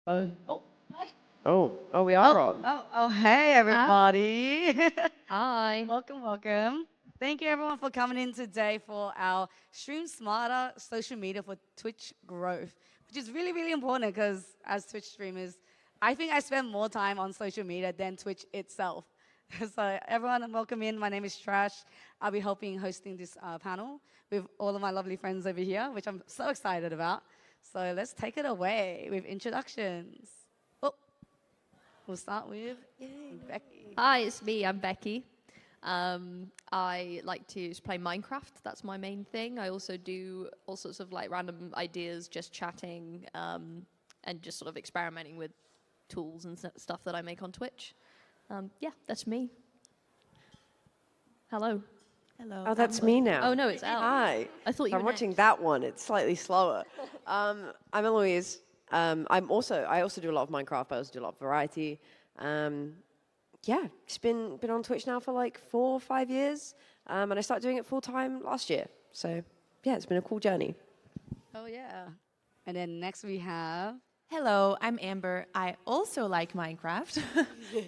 We are on. Hey everybody. Hi. Welcome. Thank you everyone for coming in today for our Stream Smarter social media for Twitch growth, which is really, really important because as Twitch streamers, I think I spend more time on social media than Twitch itself. So everyone, welcome in. My name is Trash. I'll be helping hosting this panel with all of my lovely friends over here, which I'm so excited about. So let's take it away with introductions. Oh, we'll start with Becky. Hi, it's me. I'm Becky. I like to play Minecraft. That's my main thing. I also do all sorts of like random ideas, just chatting, and just sort of experimenting with tools and stuff that I make on Twitch. Yeah, that's me. Hello. Hello. Oh, that's me now. Oh no, it's Elle. Hi. I thought you I'm were watching next. that one. It's slightly slower. I'm Eloise. I also do a lot of Minecraft. But I also do a lot of variety. Yeah, just been on Twitch now for like 4 or 5 years, and I started doing it full time last year. So yeah, it's been a cool journey. Oh yeah. And then next we have. Hello, I'm Amber. I also like Minecraft,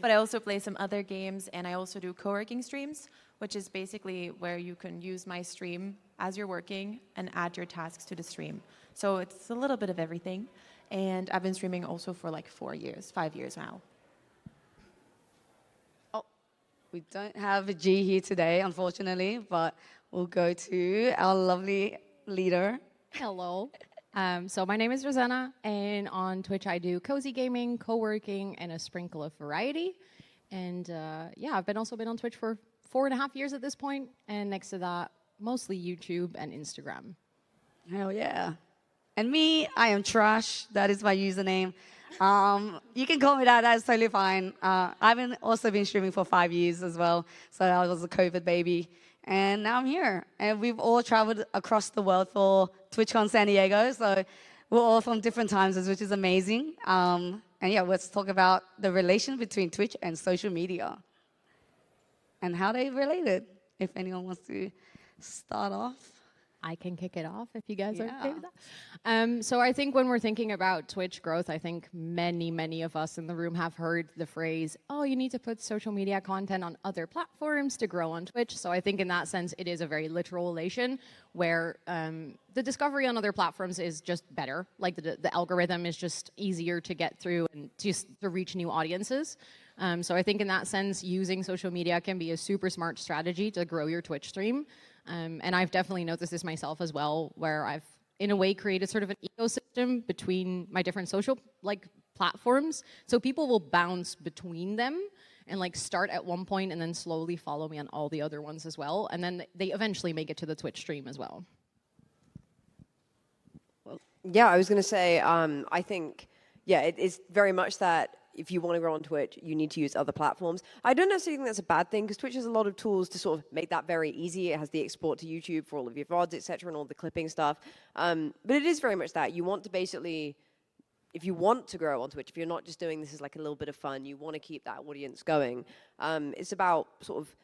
but I also play some other games, and I also do co-working streams, which is basically where you can use my stream as you're working and add your tasks to the stream. So it's a little bit of everything, and I've been streaming also for like 5 years now. We don't have a G here today, unfortunately, but we'll go to our lovely leader. Hello. So my name is Rosanna, and on Twitch I do cozy gaming, co-working, and a sprinkle of variety. And yeah, I've also been on Twitch for 4.5 years at this point, and next to that, mostly YouTube and Instagram. Hell yeah. And me, I am Trash. That is my username. You can call me that. That's totally fine. I've also been streaming for 5 years as well. So I was a COVID baby. And now I'm here. And we've all traveled across the world for TwitchCon San Diego. So we're all from different time zones, which is amazing. And yeah, let's talk about the relation between Twitch and social media and how they related, if anyone wants to start off. I can kick it off if you guys are Yeah. okay with that. So I think when we're thinking about Twitch growth, I think many of us in the room have heard the phrase, oh, you need to put social media content on other platforms to grow on Twitch. So I think in that sense, it is a very literal relation where the discovery on other platforms is just better. Like the algorithm is just easier to get through and just to reach new audiences. So I think in that sense, using social media can be a super smart strategy to grow your Twitch stream. And I've definitely noticed this myself as well, where I've, in a way, created sort of an ecosystem between my different social platforms. So people will bounce between them and start at one point and then slowly follow me on all the other ones as well. And then they eventually make it to the Twitch stream as well. Yeah, I was going to say, I think, yeah, it's very much that if you want to grow on Twitch, you need to use other platforms. I don't necessarily think that's a bad thing because Twitch has a lot of tools to sort of make that very easy. It has the export to YouTube for all of your VODs, etc., and all the clipping stuff. But it is very much that. You want to basically, if you want to grow on Twitch, if you're not just doing this as like a little bit of fun, you want to keep that audience going. It's about sort of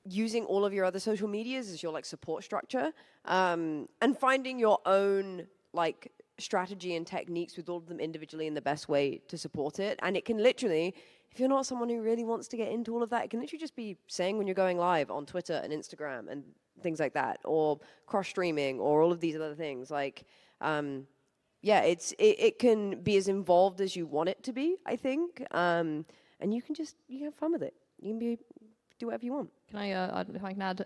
using all of your other social medias as your support structure, and finding your own strategy and techniques with all of them individually in the best way to support it. And it can literally, if you're not someone who really wants to get into all of that, it can literally just be saying when you're going live on Twitter and Instagram and things like that, or cross-streaming, or all of these other things. Yeah, it can be as involved as you want it to be, I think. And you can have fun with it. You can do whatever you want. Can I, if I can add,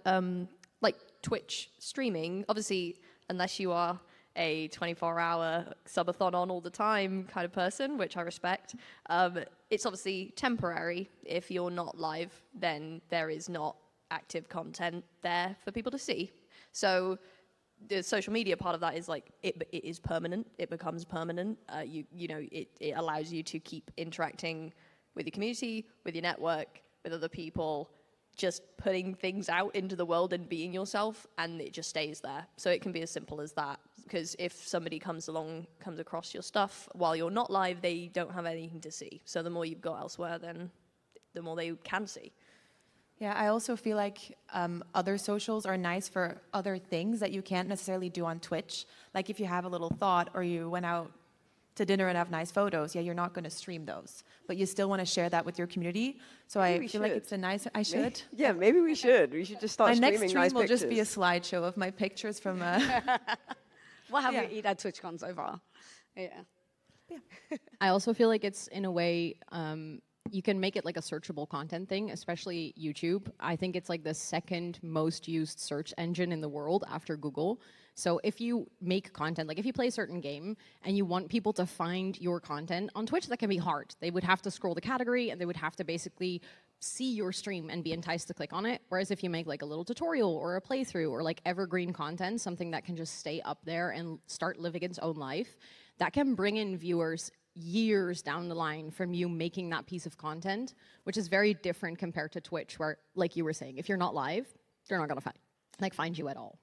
like Twitch streaming, obviously, unless you are a 24-hour subathon on all the time kind of person, which I respect, it's obviously temporary. If you're not live, then there is not active content there for people to see. So the social media part of that is it is permanent. It becomes permanent. It allows you to keep interacting with your community, with your network, with other people, just putting things out into the world and being yourself, and it just stays there. So it can be as simple as that, because if somebody comes across your stuff while you're not live, they don't have anything to see. So the more you've got elsewhere, then the more they can see. Yeah, I also feel like other socials are nice for other things that you can't necessarily do on Twitch. Like if you have a little thought or you went out to dinner and have nice photos, yeah, you're not going to stream those, but you still want to share that with your community. So I feel like it's a nice. I should. Yeah, maybe we should. We should just start My streaming next stream nice will pictures. just be a slideshow of my pictures from. What have Yeah. you eaten at TwitchCon so far? Yeah. I also feel like it's in a way you can make it like a searchable content thing, especially YouTube. I think it's like the second most used search engine in the world after Google. So if you make content, like if you play a certain game and you want people to find your content on Twitch, that can be hard. They would have to scroll the category and they would have to basically see your stream and be enticed to click on it. Whereas if you make like a little tutorial or a playthrough or like evergreen content, something that can just stay up there and start living its own life, that can bring in viewers years down the line from you making that piece of content, which is very different compared to Twitch, where, like you were saying, if you're not live, they're not gonna find you at all.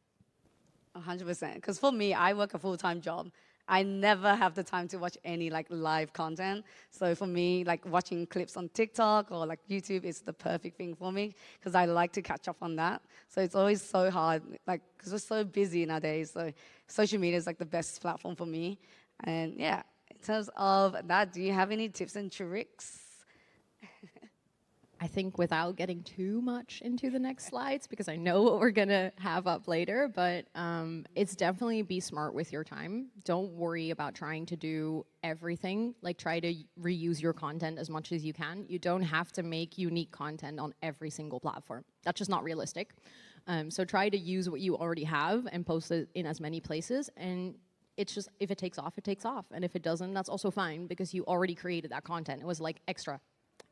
100%. Because for me, I work a full-time job. I never have the time to watch any like live content. So for me, like watching clips on TikTok or like YouTube is the perfect thing for me because I like to catch up on that. So it's always so hard, like because we're so busy nowadays. So social media is like the best platform for me. And yeah, in terms of that, do you have any tips and tricks? I think without getting too much into the next slides, because I know what we're gonna have up later, but it's definitely be smart with your time. Don't worry about trying to do everything. Like try to reuse your content as much as you can. You don't have to make unique content on every single platform. That's just not realistic. So try to use what you already have and post it in as many places. And it's just, if it takes off, it takes off. And if it doesn't, that's also fine because you already created that content. It was like extra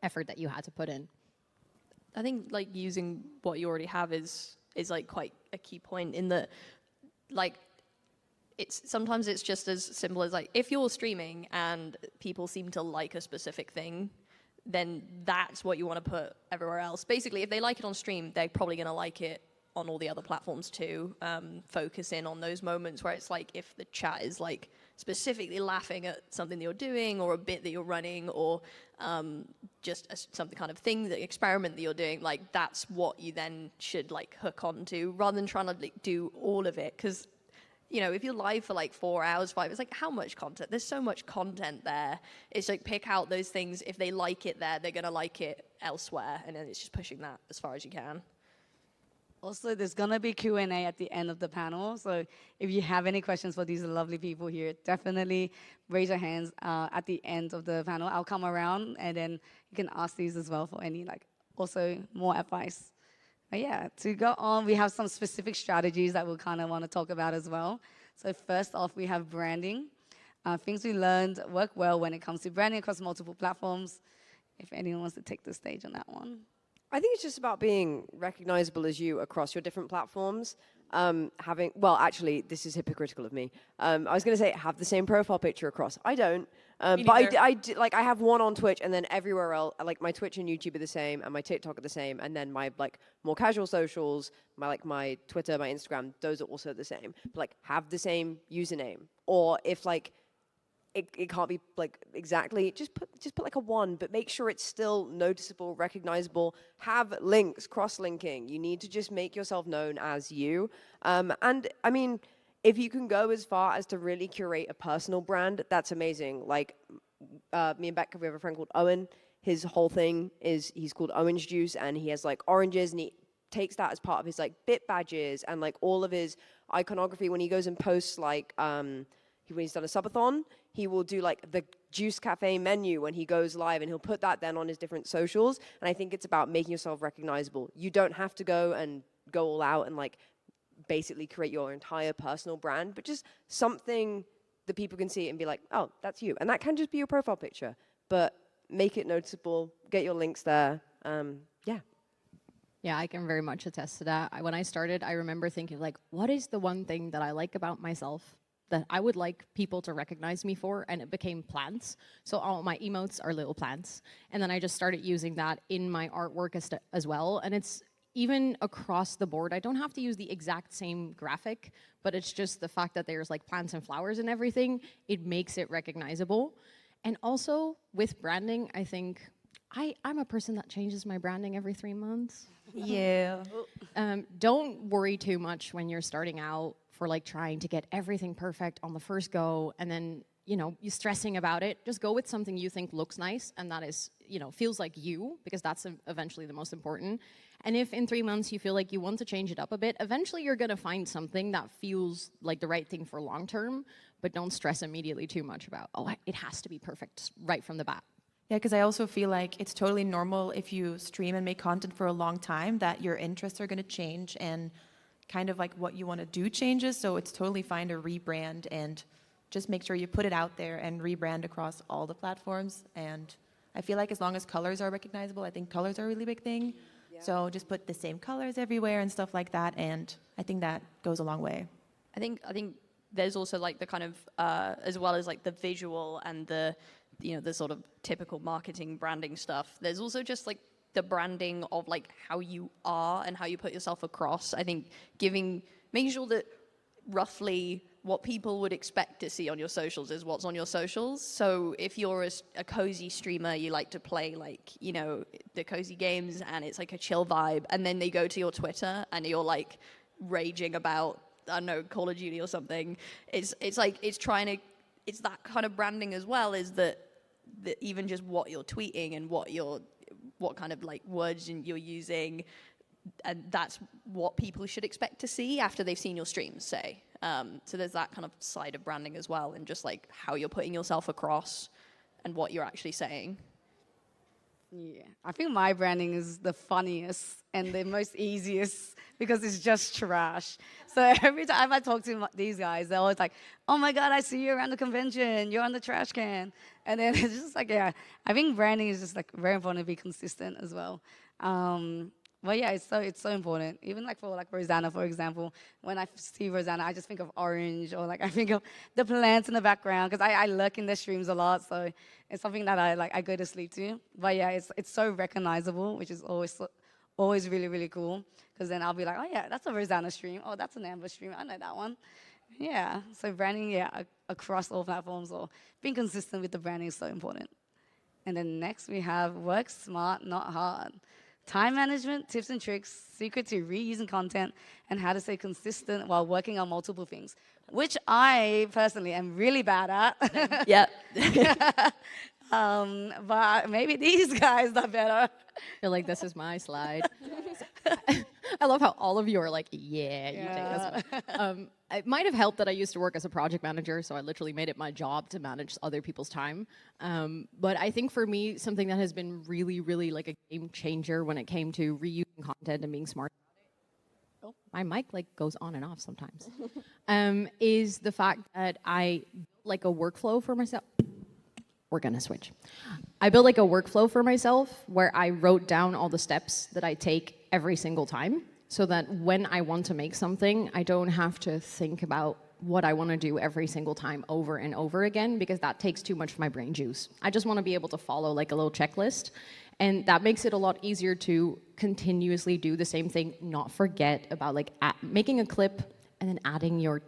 effort that you had to put in. I think like using what you already have is like quite a key point in that, like, sometimes it's just as simple as like if you're streaming and people seem to like a specific thing, then that's what you want to put everywhere else. Basically, if they like it on stream, they're probably going to like it on all the other platforms too. Focus in on those moments where it's like if the chat is like specifically laughing at something that you're doing or a bit that you're running or just some kind of thing, the experiment that you're doing, like that's what you then should like hook onto rather than trying to like do all of it. Because you know, if you're live for like 4 hours, 5, it's like how much content? There's so much content there. It's like pick out those things. If they like it there, they're gonna like it elsewhere, and then it's just pushing that as far as you can. Also, there's going to be Q&A at the end of the panel. So if you have any questions for these lovely people here, definitely raise your hands at the end of the panel. I'll come around and then you can ask these as well for any like also more advice. But yeah, to go on, we have some specific strategies that we'll kind of want to talk about as well. So first off, we have branding. Things we learned work well when it comes to branding across multiple platforms. If anyone wants to take the stage on that one. I think it's just about being recognizable as you across your different platforms. Actually, this is hypocritical of me. I was going to say have the same profile picture across. I don't. But I have one on Twitch, and then everywhere else, like my Twitch and YouTube are the same, and my TikTok are the same, and then my like more casual socials, my Twitter, my Instagram, those are also the same. But like have the same username, or if like it can't be like exactly, just put like a 1, but make sure it's still noticeable, recognizable. Have links, cross-linking. You need to just make yourself known as you. And I mean, if you can go as far as to really curate a personal brand, that's amazing. Like me and Becca, we have a friend called Owen. His whole thing is he's called Orange Juice, and he has like oranges, and he takes that as part of his like bit badges and like all of his iconography. When he goes and posts like when he's done a subathon, he will do like the Juice Cafe menu when he goes live, and he'll put that then on his different socials. And I think it's about making yourself recognizable. You don't have to go all out and like basically create your entire personal brand, but just something that people can see and be like, oh, that's you. And that can just be your profile picture, but make it noticeable, get your links there. Yeah. Yeah, I can very much attest to that. When I started, I remember thinking like, what is the one thing that I like about myself that I would like people to recognize me for, and it became plants. So all my emotes are little plants. And then I just started using that in my artwork as well. And it's even across the board. I don't have to use the exact same graphic, but it's just the fact that there's like plants and flowers and everything, it makes it recognizable. And also with branding, I think I'm a person that changes my branding every 3 months. Yeah. Don't worry too much when you're starting out for like trying to get everything perfect on the first go, and then you're stressing about it, just go with something you think looks nice and that is, feels like you, because that's eventually the most important. And if in 3 months you feel like you want to change it up a bit, eventually you're going to find something that feels like the right thing for long term, but don't stress immediately too much about, oh, it has to be perfect right from the bat. Yeah, because I also feel like it's totally normal if you stream and make content for a long time that your interests are going to change and kind of like what you want to do changes. So it's totally fine to rebrand and just make sure you put it out there and rebrand across all the platforms. And I feel like as long as colors are recognizable, I think colors are a really big thing. Yeah. So just put the same colors everywhere and stuff like that. And I think that goes a long way. I think there's also like the kind of, as well as like the visual and the sort of typical marketing branding stuff, there's also just like the branding of like how you are and how you put yourself across. I think making sure that roughly what people would expect to see on your socials is what's on your socials. So if you're a cozy streamer, you like to play like, the cozy games and it's like a chill vibe, and then they go to your Twitter and you're like raging about, I don't know, Call of Duty or something. It's that kind of branding as well, is that even just what you're tweeting and what kind of like words you're using, and that's what people should expect to see after they've seen your streams, say. So there's that kind of side of branding as well, and just like how you're putting yourself across and what you're actually saying. Yeah, I think my branding is the funniest and the most easiest because it's just trash. So every time I talk to these guys, they're always like, oh my God, I see you around the convention, you're on the trash can. And then it's just like, yeah, I think branding is just like very important to be consistent as well. But yeah, it's so important. Even like for like Rosanna, for example, when I see Rosanna, I just think of orange, or like I think of the plants in the background, because I lurk in their streams a lot, so it's something that I go to sleep to. But yeah, it's so recognizable, which is always really, really cool, because then I'll be like, oh yeah, that's a Rosanna stream. Oh, that's an Amber stream. I know that one. Yeah, so branding, across all platforms, or being consistent with the branding is so important. And then next we have work smart, not hard. Time management, tips and tricks, secret to reusing content, and how to stay consistent while working on multiple things, which I personally am really bad at. Yep. But maybe these guys are better. I feel like this is my slide. I love how all of you are like, yeah, you take this one. It might have helped that I used to work as a project manager, so I literally made it my job to manage other people's time. But I think for me, something that has been really, really like a game changer when it came to reusing content and being smart about it, my mic like goes on and off sometimes, is the fact that I built like a workflow for myself. We're gonna switch. I built like a workflow for myself where I wrote down all the steps that I take every single time, so that when I want to make something, I don't have to think about what I want to do every single time over and over again, because that takes too much of my brain juice. I just want to be able to follow like a little checklist, and that makes it a lot easier to continuously do the same thing, not forget about like making a clip and then adding your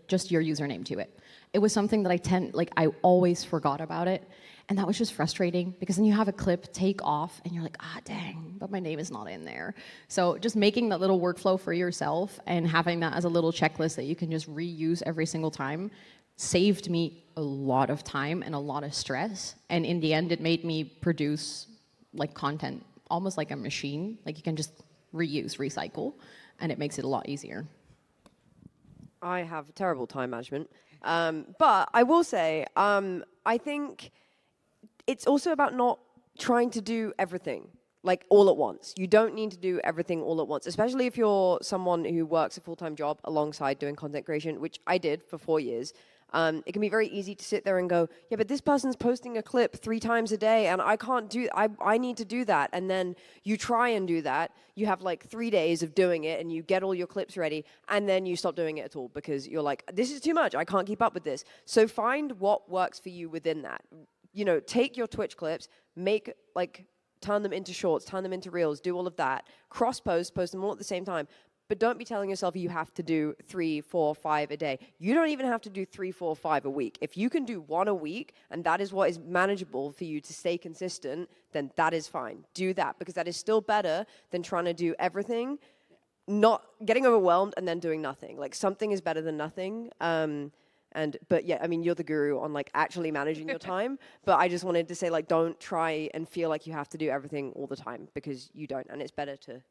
just your username to it. It was something that I always forgot about it. And that was just frustrating, because then you have a clip take off and you're like, dang, but my name is not in there. So just making that little workflow for yourself and having that as a little checklist that you can just reuse every single time saved me a lot of time and a lot of stress. And in the end, it made me produce like content almost like a machine. Like you can just reuse, recycle, and it makes it a lot easier. I have terrible time management. But I will say, I think it's also about not trying to do everything like all at once. You don't need to do everything all at once, especially if you're someone who works a full-time job alongside doing content creation, which I did for 4 years. It can be very easy to sit there and go, yeah, but this person's posting a clip 3 times a day and I can't do, I need to do that. And then you try and do that. You have like 3 days of doing it and you get all your clips ready, and then you stop doing it at all because you're like, this is too much. I can't keep up with this. So find what works for you within that. Take your Twitch clips, turn them into shorts, turn them into reels, do all of that. Post them all at the same time. But don't be telling yourself you have to do 3, 4, 5 a day. You don't even have to do 3, 4, 5 a week. If you can do 1 a week, and that is what is manageable for you to stay consistent, then that is fine. Do that, because that is still better than trying to do everything, not getting overwhelmed and then doing nothing. Like, something is better than nothing. And But yeah, I mean, you're the guru on like actually managing your time. But I just wanted to say, like, don't try and feel like you have to do everything all the time, because you don't. And it's better to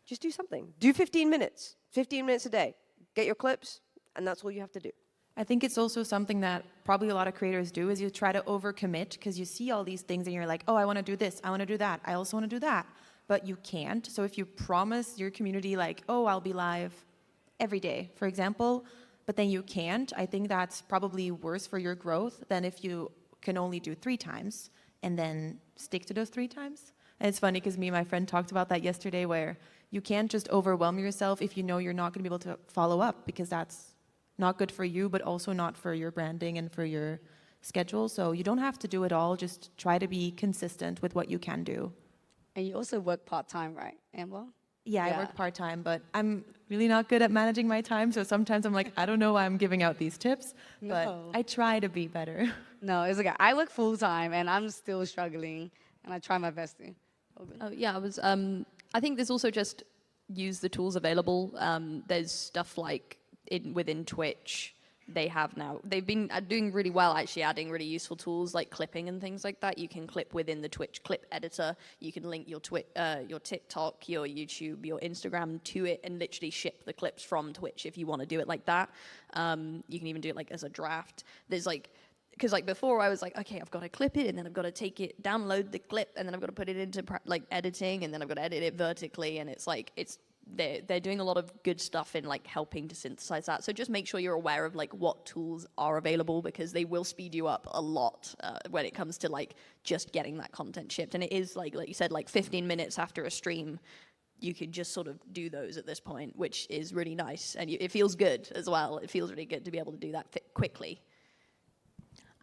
just do something. Do 15 minutes, 15 minutes a day. Get your clips, and that's all you have to do. I think it's also something that probably a lot of creators do, is you try to overcommit because you see all these things and you're like, oh, I want to do this, I want to do that, I also want to do that, but you can't. So if you promise your community like, oh, I'll be live every day, for example, but then you can't, I think that's probably worse for your growth than if you can only do 3 times and then stick to those 3 times. And it's funny because me and my friend talked about that yesterday, where you can't just overwhelm yourself if you know you're not going to be able to follow up, because that's not good for you, but also not for your branding and for your schedule. So you don't have to do it all. Just try to be consistent with what you can do. And you also work part-time, right, Amber? Yeah, Yeah. I work part-time, but I'm really not good at managing my time. So sometimes I'm like, I don't know why I'm giving out these tips, but No. I try to be better. No, it's okay. I work full-time, and I'm still struggling, and I try my best to. Oh, yeah, I think there's also just use the tools available. There's stuff like within Twitch, they've been doing really well, actually adding really useful tools like clipping and things like that. You can clip within the Twitch clip editor. You can link your TikTok, your YouTube, your Instagram to it and literally ship the clips from Twitch if you want to do it like that. You can even do it like as a draft. There's like, because like before I was like, okay, I've got to clip it and then I've got to take it, download the clip, and then I've got to put it into like editing, and then I've got to edit it vertically, and it's like they're doing a lot of good stuff in like helping to synthesize that. So just make sure you're aware of like what tools are available, because they will speed you up a lot when it comes to like just getting that content shipped. And it is like you said, like 15 minutes after a stream, you can just sort of do those at this point, which is really nice, and it feels good as well. It feels really good to be able to do that quickly.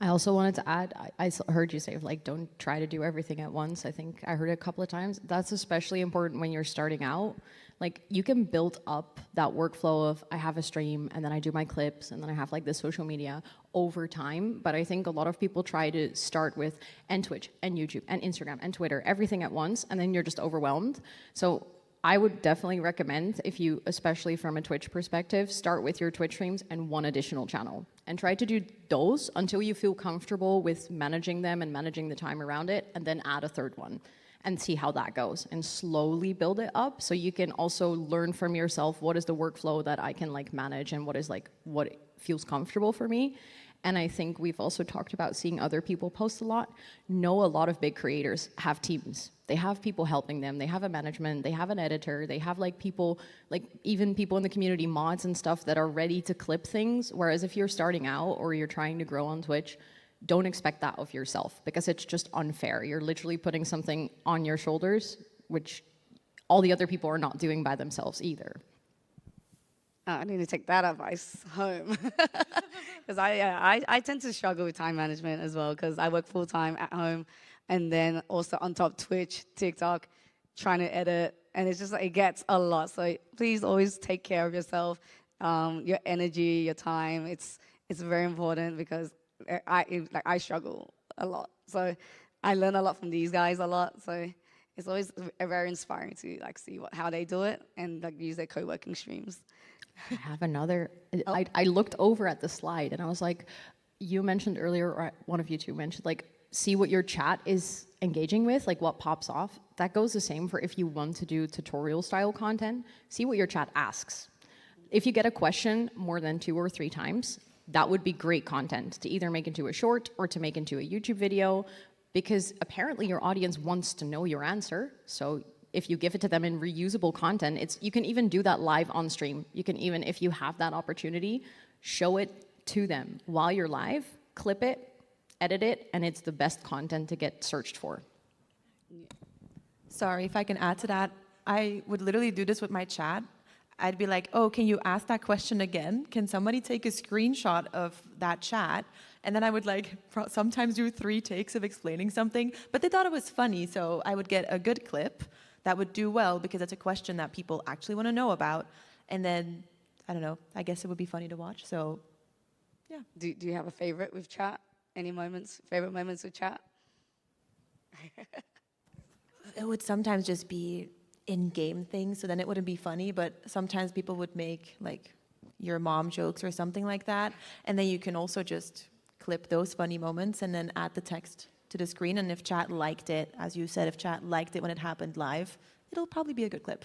I also wanted to add, I heard you say, like, don't try to do everything at once. I think I heard it a couple of times. That's especially important when you're starting out. Like, you can build up that workflow of, I have a stream, and then I do my clips, and then I have, like, the social media over time. But I think a lot of people try to start with, and Twitch, and YouTube, and Instagram, and Twitter, everything at once, and then you're just overwhelmed. So I would definitely recommend, if you, especially from a Twitch perspective, start with your Twitch streams and 1 additional channel. And try to do those until you feel comfortable with managing them and managing the time around it, and then add a 3rd one and see how that goes, and slowly build it up so you can also learn from yourself what is the workflow that I can like manage and what is like what feels comfortable for me. And I think we've also talked about seeing other people post a lot. Know a lot of big creators have teams. They have people helping them. They have a management. They have an editor. They have like people, like even people in the community, mods and stuff that are ready to clip things. Whereas if you're starting out or you're trying to grow on Twitch, don't expect that of yourself, because it's just unfair. You're literally putting something on your shoulders, which all the other people are not doing by themselves either. I need to take that advice home, because I tend to struggle with time management as well, because I work full time at home, and then also on top Twitch, TikTok, trying to edit, and it's just like it gets a lot. So please always take care of yourself, your energy, your time. It's very important, because I struggle a lot. So I learn a lot from these guys a lot. So it's always very inspiring to like see how they do it and like use their co-working streams. I have another. I looked over at the slide and I was like, you mentioned earlier, or one of you two mentioned, like, see what your chat is engaging with, like what pops off. That goes the same for if you want to do tutorial style content. See what your chat asks. If you get a question more than 2 or 3 times, that would be great content to either make into a short or to make into a YouTube video, because apparently your audience wants to know your answer. So if you give it to them in reusable content, you can even do that live on stream. You can even, if you have that opportunity, show it to them while you're live, clip it, edit it, and it's the best content to get searched for. Sorry, if I can add to that, I would literally do this with my chat. I'd be like, oh, can you ask that question again? Can somebody take a screenshot of that chat? And then I would like sometimes do 3 takes of explaining something, but they thought it was funny, so I would get a good clip that would do well, because it's a question that people actually want to know about. And then, I don't know, I guess it would be funny to watch, so yeah. Do you have a favorite with chat? Any favorite moments with chat? It would sometimes just be in-game things, so then it wouldn't be funny, but sometimes people would make like, your mom jokes or something like that. And then you can also just clip those funny moments and then add the text to the screen. And if chat liked it, as you said, if chat liked it when it happened live, it'll probably be a good clip.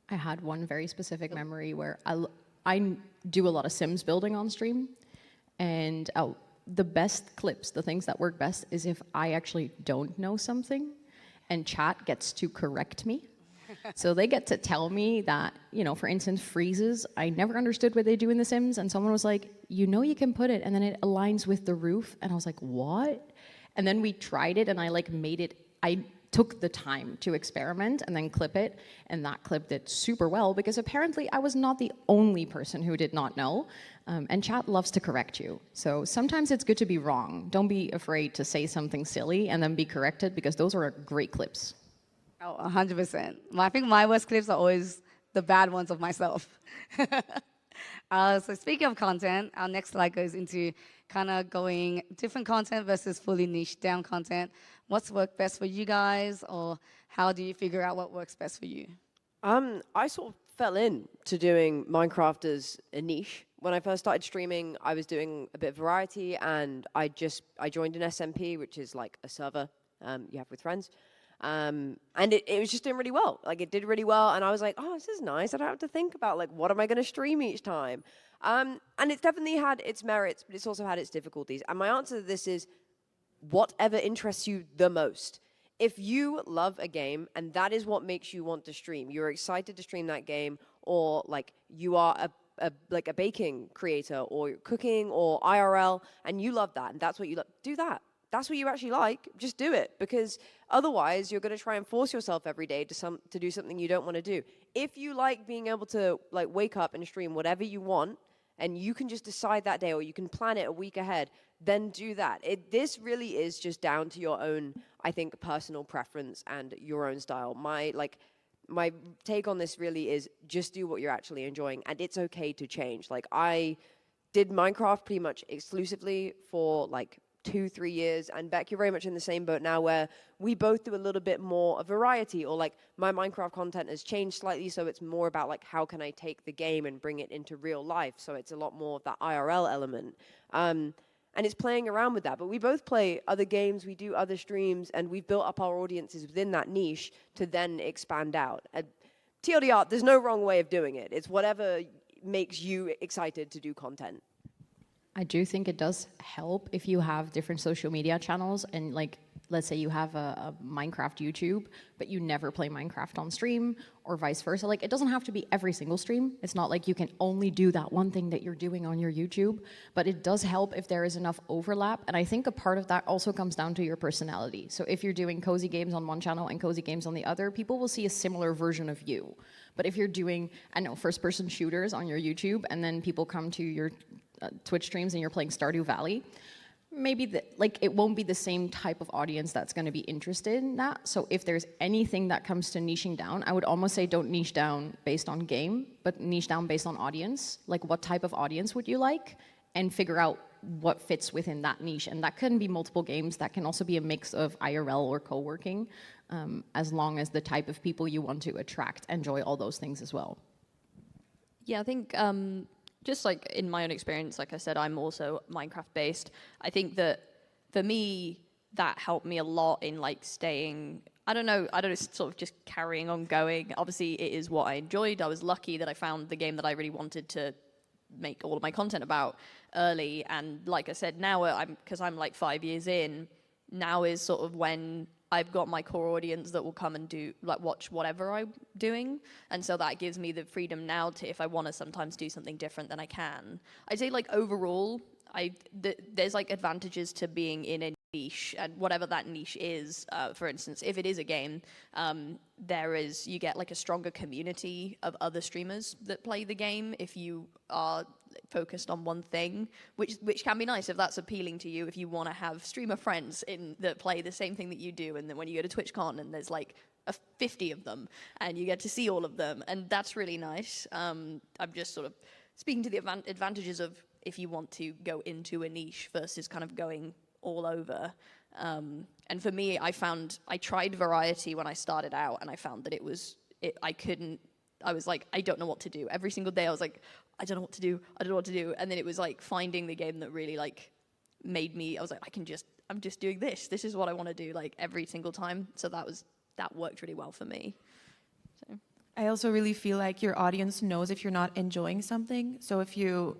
I had one very specific memory where I do a lot of Sims building on stream, and the best clips, the things that work best, is if I actually don't know something, and chat gets to correct me. So they get to tell me that, you know, for instance, freezes, I never understood what they do in The Sims, and someone was like, you know you can put it, and then it aligns with the roof, and I was like, what? And then we tried it, and I like made it, I took the time to experiment and then clip it, and that clip did super well because apparently I was not the only person who did not know, and chat loves to correct you. So sometimes it's good to be wrong. Don't be afraid to say something silly and then be corrected, because those are great clips. Oh, 100%. I think my worst clips are always the bad ones of myself. So speaking of content, our next slide goes into kind of going different content versus fully niche down content. What's worked best for you guys, or how do you figure out what works best for you? I sort of fell into doing Minecraft as a niche. When I first started streaming, I was doing a bit of variety, and I joined an SMP, which is like a server you have with friends. And it was just doing really well. Like, it did really well, and I was like, oh, this is nice. I don't have to think about, like, what am I going to stream each time? And it's definitely had its merits, but it's also had its difficulties. And my answer to this is whatever interests you the most. If you love a game and that is what makes you want to stream, you're excited to stream that game, or like you are a baking creator or cooking or IRL, and you love that and that's what you love, do that. That's what you actually like, just do it, because otherwise you're going to try and force yourself every day to do something you don't want to do. If you like being able to like wake up and stream whatever you want, and you can just decide that day, or you can plan it a week ahead, then do that. This really is just down to your own, I think, personal preference and your own style. My take on this really is just do what you're actually enjoying, and it's okay to change. Like, I did Minecraft pretty much exclusively for like 2-3 years, and Beck, you're very much in the same boat now, where we both do a little bit more of variety, or like my Minecraft content has changed slightly, so it's more about like how can I take the game and bring it into real life, so it's a lot more of that IRL element, and it's playing around with that. But we both play other games, we do other streams, and we've built up our audiences within that niche to then expand out. TLDR, there's no wrong way of doing it. It's whatever makes you excited to do content. I do think it does help if you have different social media channels, and like, let's say you have a Minecraft YouTube, but you never play Minecraft on stream, or vice versa. Like, it doesn't have to be every single stream. It's not like you can only do that one thing that you're doing on your YouTube, but it does help if there is enough overlap. And I think a part of that also comes down to your personality. So if you're doing cozy games on one channel and cozy games on the other, people will see a similar version of you. But if you're doing, I don't know, first-person shooters on your YouTube, and then people come to your Twitch streams and you're playing Stardew Valley, maybe it won't be the same type of audience that's going to be interested in that. So if there's anything that comes to niching down, I would almost say don't niche down based on game, but niche down based on audience. Like, what type of audience would you like, and figure out what fits within that niche. And that can be multiple games. That can also be a mix of IRL or co-working, as long as the type of people you want to attract enjoy all those things as well. Yeah, I think just like in my own experience, like I said, I'm also Minecraft based. I think that for me, that helped me a lot in like staying, I don't know, sort of just carrying on going. Obviously, it is what I enjoyed. I was lucky that I found the game that I really wanted to make all of my content about early. And like I said, now because I'm like 5 years in, now is sort of when I've got my core audience that will come and watch whatever I'm doing. And so that gives me the freedom now to, if I want to sometimes do something different, then I can. I'd say like overall, there's like advantages to being in a niche, and whatever that niche is. For instance, if it is a game, you get like a stronger community of other streamers that play the game if you are focused on one thing, which can be nice if that's appealing to you, if you want to have streamer friends that play the same thing that you do, and then when you go to TwitchCon and there's like 50 of them and you get to see all of them, and that's really nice. I'm just sort of speaking to the advantages of if you want to go into a niche versus kind of going all over. And for me, I tried variety when I started out, and I found that I was like, I don't know what to do. Every single day I was like, I don't know what to do. I don't know what to do. And then it was like finding the game that really like made me, I was like, I'm just doing this. This is what I want to do like every single time. So that worked really well for me. So. I also really feel like your audience knows if you're not enjoying something. So if you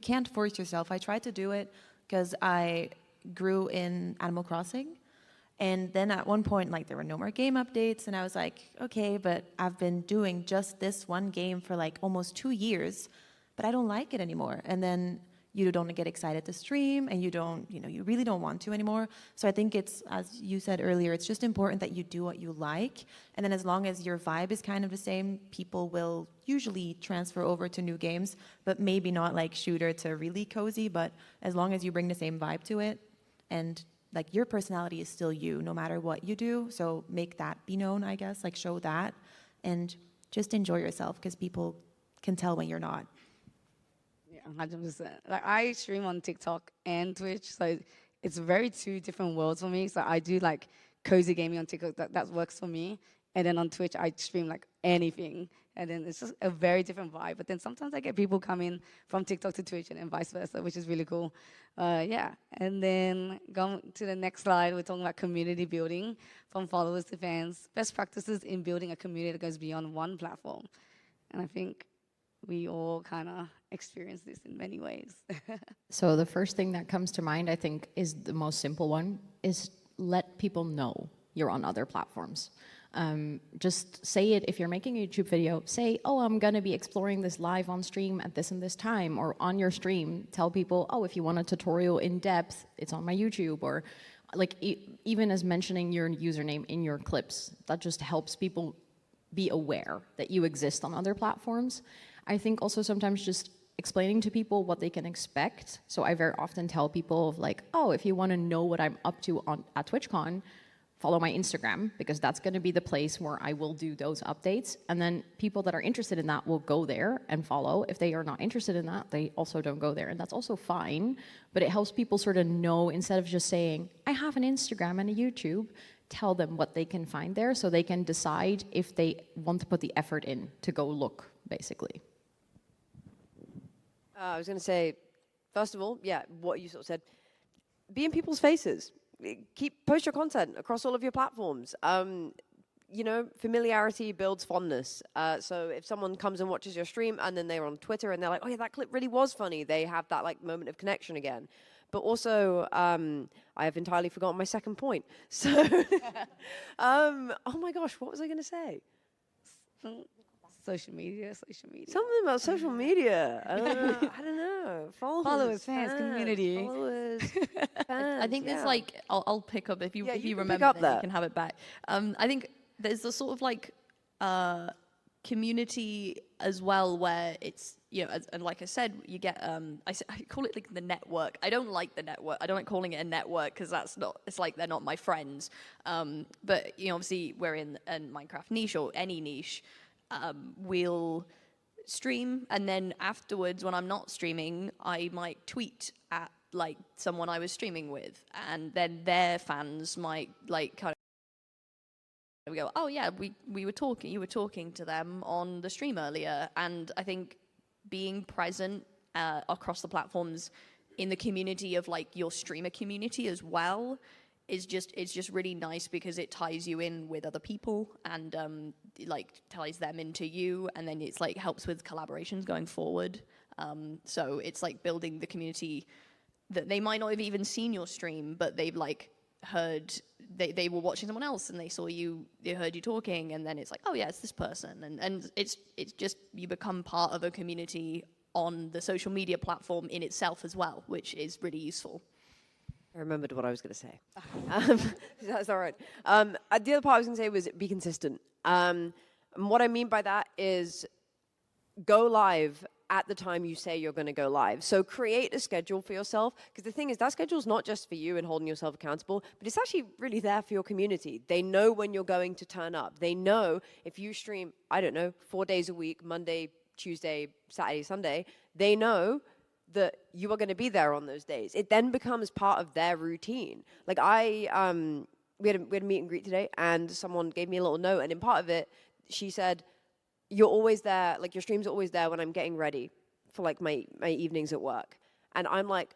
can't force yourself. I tried to do it because I grew in Animal Crossing. And then at one point, like, there were no more game updates, and I was like, okay, but I've been doing just this one game for like almost 2 years, but I don't like it anymore. And then you don't get excited to stream, and you really don't want to anymore. So I think it's, as you said earlier, it's just important that you do what you like, and then as long as your vibe is kind of the same, people will usually transfer over to new games, but maybe not like shooter to really cozy, but as long as you bring the same vibe to it, and like your personality is still you, no matter what you do. So make that be known, I guess, like show that, and just enjoy yourself, because people can tell when you're not. Yeah, 100%. Like, I stream on TikTok and Twitch, so it's very two different worlds for me. So I do like cozy gaming on TikTok, that works for me. And then on Twitch, I stream like anything. And then it's just a very different vibe. But then sometimes I get people coming from TikTok to Twitch and then vice versa, which is really cool. Yeah. And then going to the next slide, we're talking about community building from followers to fans. Best practices in building a community that goes beyond one platform. And I think we all kind of experience this in many ways. So the first thing that comes to mind, I think, is the most simple one, is let people know you're on other platforms. Just say it if you're making a YouTube video. Say, oh, I'm going to be exploring this live on stream at this and this time, or on your stream. Tell people, oh, if you want a tutorial in depth, it's on my YouTube. Or like even as mentioning your username in your clips, that just helps people be aware that you exist on other platforms. I think also sometimes just explaining to people what they can expect. So I very often tell people like, oh, if you want to know what I'm up to at TwitchCon, follow my Instagram, because that's going to be the place where I will do those updates. And then people that are interested in that will go there and follow. If they are not interested in that, they also don't go there. And that's also fine, but it helps people sort of know, instead of just saying, I have an Instagram and a YouTube, tell them what they can find there so they can decide if they want to put the effort in to go look, basically. I was going to say, first of all, yeah, what you sort of said, be in people's faces. Post your content across all of your platforms. You know, familiarity builds fondness. So if someone comes and watches your stream and then they're on Twitter and they're like, oh yeah, that clip really was funny, they have that like moment of connection again. But also, I have entirely forgotten my second point. So, oh my gosh, what was I going to say? Social media. Something about social media. I don't know. Followers, fans, community. Followers, fans, I think there's like, I'll pick up if you remember, up then that. you can have it back. I think there's a sort of like community as well where it's, you know, and like I said, you get, I call it like the network. I don't like the network. I don't like calling it a network because it's like they're not my friends. But, you know, obviously we're in a Minecraft niche or any niche. We'll stream, and then afterwards when I'm not streaming, I might tweet at like someone I was streaming with, and then their fans might like kind of go, oh yeah, you were talking to them on the stream earlier. And I think being present across the platforms in the community of like your streamer community as well it's just really nice, because it ties you in with other people and like ties them into you, and then it's like helps with collaborations going forward. So it's like building the community that they might not have even seen your stream, but they've like heard, they were watching someone else and they saw you, they heard you talking, and then it's like, oh yeah, it's this person, and it's just you become part of a community on the social media platform in itself as well, which is really useful. I remembered what I was going to say. That's all right. The other part I was going to say was be consistent. And what I mean by that is go live at the time you say you're going to go live. So create a schedule for yourself, because the thing is that schedule's not just for you and holding yourself accountable, but it's actually really there for your community. They know when you're going to turn up. They know if you stream, I don't know, 4 days a week, Monday, Tuesday, Saturday, Sunday, they know that you are going to be there on those days. It then becomes part of their routine. Like we had a meet and greet today, and someone gave me a little note, and in part of it, she said, you're always there, like your streams are always there when I'm getting ready for like my evenings at work. And I'm like,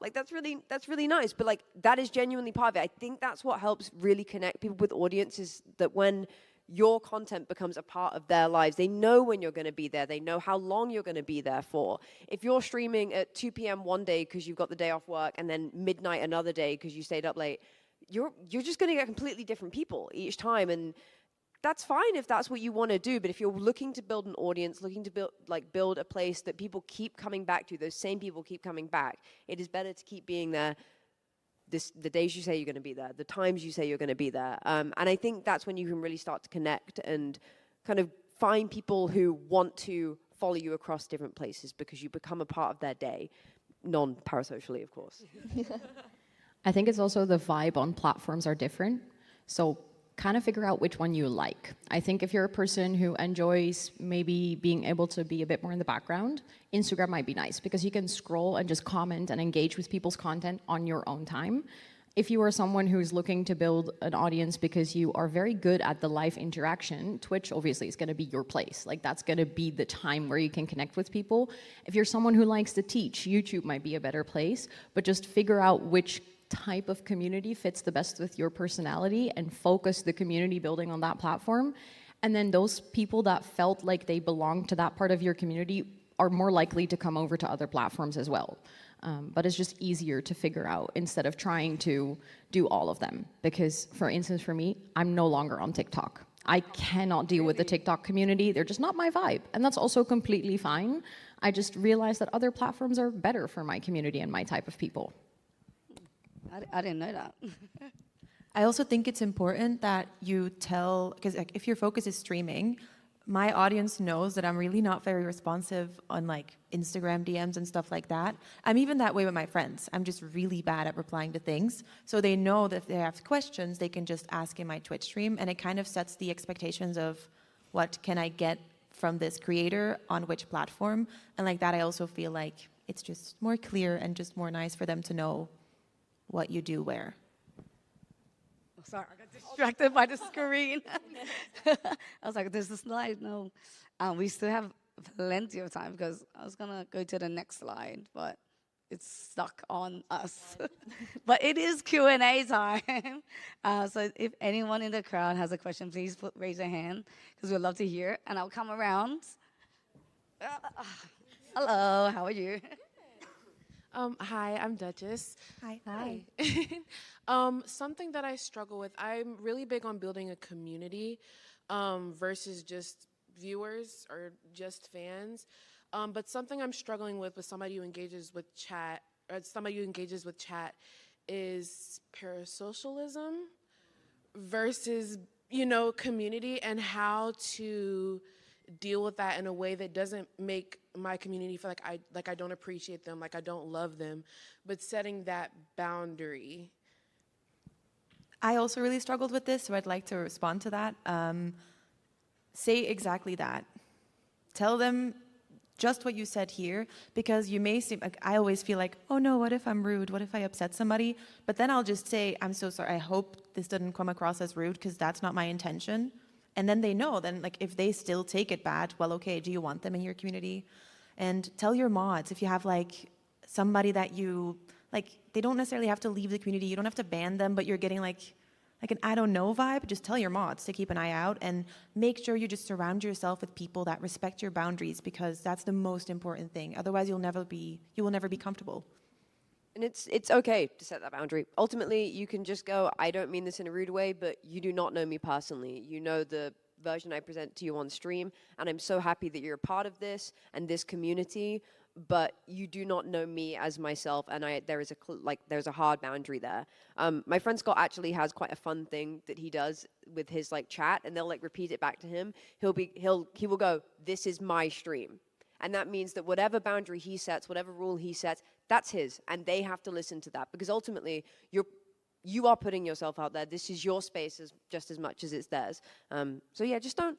like that's really nice. But like that is genuinely part of it. I think that's what helps really connect people with audiences, that when your content becomes a part of their lives, they know when you're going to be there. They know how long you're going to be there for. If you're streaming at 2 p.m. one day because you've got the day off work and then midnight another day because you stayed up late, you're just going to get completely different people each time. And that's fine if that's what you want to do, but if you're looking to build an audience, looking to build a place that people keep coming back to, those same people keep coming back, it is better to keep being there the days you say you're going to be there, the times you say you're going to be there. And I think that's when you can really start to connect and kind of find people who want to follow you across different places because you become a part of their day, non-parasocially, of course. I think it's also the vibe on platforms are different. So kind of figure out which one you like. I think if you're a person who enjoys maybe being able to be a bit more in the background, Instagram might be nice because you can scroll and just comment and engage with people's content on your own time. If you are someone who's looking to build an audience because you are very good at the live interaction, Twitch obviously is going to be your place. Like that's going to be the time where you can connect with people. If you're someone who likes to teach, YouTube might be a better place, but just figure out which type of community fits the best with your personality and focus the community building on that platform. And then those people that felt like they belonged to that part of your community are more likely to come over to other platforms as well. But it's just easier to figure out instead of trying to do all of them. Because for instance, for me, I'm no longer on TikTok. I cannot deal with the TikTok community. They're just not my vibe. And that's also completely fine. I just realized that other platforms are better for my community and my type of people. I didn't know that. I also think it's important that you tell, because like, if your focus is streaming, my audience knows that I'm really not very responsive on like Instagram DMs and stuff like that. I'm even that way with my friends. I'm just really bad at replying to things. So they know that if they have questions, they can just ask in my Twitch stream, and it kind of sets the expectations of what can I get from this creator on which platform. And like that, I also feel like it's just more clear and just more nice for them to know what you do where. Oh, sorry, I got distracted by the screen. I was like, there's a slide. No. We still have plenty of time because I was going to go to the next slide, but it's stuck on us. But it is Q&A time. So if anyone in the crowd has a question, please raise your hand because we'd love to hear it. And I'll come around. Hello, how are you? Hi, I'm Duchess. Hi. Something that I struggle with, I'm really big on building a community versus just viewers or just fans. But something I'm struggling with somebody who engages with chat, is parasocialism versus, community, and how to deal with that in a way that doesn't make my community feel like I don't appreciate them, like I don't love them, but setting that boundary. I also really struggled with this, so I'd like to respond to that. Say exactly that. Tell them just what you said here, because you may seem like, I always feel like, oh no, what if I'm rude? What if I upset somebody? But then I'll just say, I'm so sorry. I hope this didn't come across as rude because that's not my intention. And then they know, then like if they still take it bad, well, okay, do you want them in your community? And tell your mods if you have like somebody that you, like they don't necessarily have to leave the community, you don't have to ban them, but you're getting like an I don't know vibe, just tell your mods to keep an eye out and make sure you just surround yourself with people that respect your boundaries, because that's the most important thing. Otherwise you will never be comfortable. And it's okay to set that boundary. Ultimately, you can just go, I don't mean this in a rude way, but you do not know me personally. You know the version I present to you on stream, and I'm so happy that you're a part of this and this community, but you do not know me as myself, and there's a hard boundary there. My friend Scott actually has quite a fun thing that he does with his chat, and they'll repeat it back to him. He will go, this is my stream. And that means that whatever boundary he sets, whatever rule he sets, that's his. And they have to listen to that. Because ultimately, you are putting yourself out there. This is your space just as much as it's theirs. So yeah, just don't,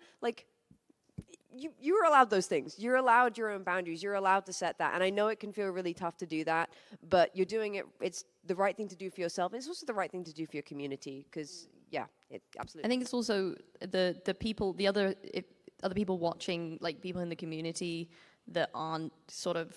you're allowed those things. You're allowed your own boundaries. You're allowed to set that. And I know it can feel really tough to do that, but you're doing it. It's the right thing to do for yourself. And it's also the right thing to do for your community. Because, yeah, it absolutely. I think it's also the people, other people watching, like people in the community that aren't sort of,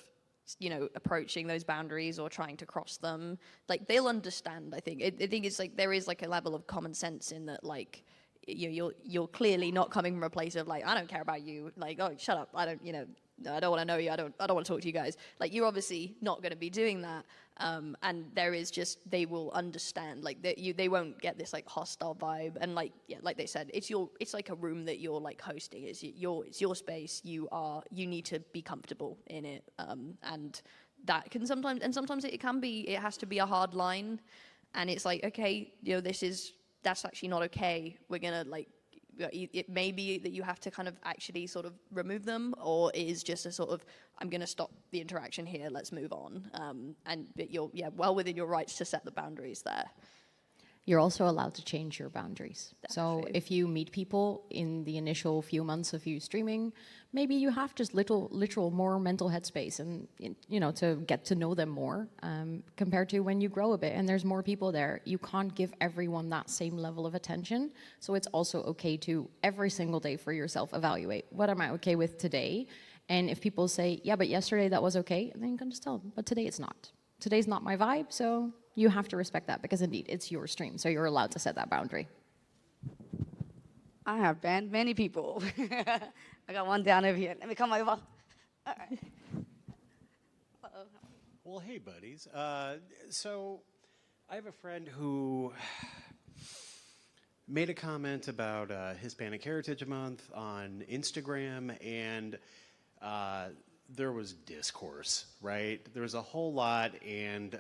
you know, approaching those boundaries or trying to cross them, like they'll understand. I think. I think it's like there is like a level of common sense in that, like you're clearly not coming from a place of like, I don't care about you, like, oh, shut up, I don't, you know, I don't want to know you, I don't want to talk to you guys. Like, you're obviously not going to be doing that, and there is just, they will understand, like they won't get this like hostile vibe, and like, yeah, like they said, it's like a room that you're like hosting, it's your space, you need to be comfortable in it, and that can sometimes, and sometimes it has to be a hard line, and it's like, okay, you know, that's actually not okay, we're gonna like, it may be that you have to kind of actually sort of remove them, or it is just a sort of, I'm going to stop the interaction here, let's move on. But you're well within your rights to set the boundaries there. You're also allowed to change your boundaries. That's so true. if you meet people in the initial few months of you streaming, maybe you have just literal more mental headspace and, you know, to get to know them more, compared to when you grow a bit and there's more people there. You can't give everyone that same level of attention. So it's also okay to every single day for yourself evaluate, what am I okay with today? And if people say, yeah, but yesterday that was okay, then you can just tell them, but today it's not. Today's not my vibe, so you have to respect that, because indeed, it's your stream, so you're allowed to set that boundary. I have banned many people. I got one down over here. Let me come over. All right. Uh-oh. Well, hey, buddies. So I have a friend who made a comment about Hispanic Heritage Month on Instagram, and there was discourse, right? There was a whole lot, and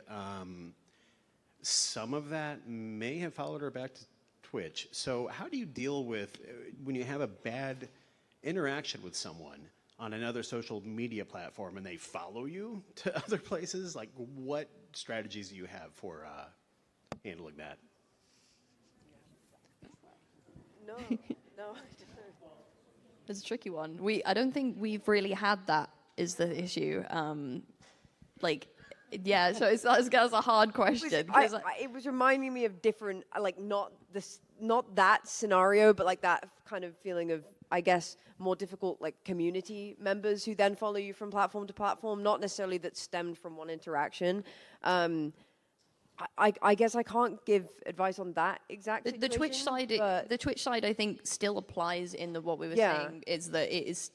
some of that may have followed her back to Twitch. So how do you deal with when you have a bad interaction with someone on another social media platform and they follow you to other places? Like, what strategies do you have for handling that? No. It's a tricky one. I don't think we've really had that, is the issue. Like, yeah, so that's a hard question. It was reminding me of different, like not that scenario, but like that kind of feeling of, I guess, more difficult like community members who then follow you from platform to platform, not necessarily that stemmed from one interaction. I guess I can't give advice on that exact situation. The Twitch side, I think, still applies in what we were saying, is that it is,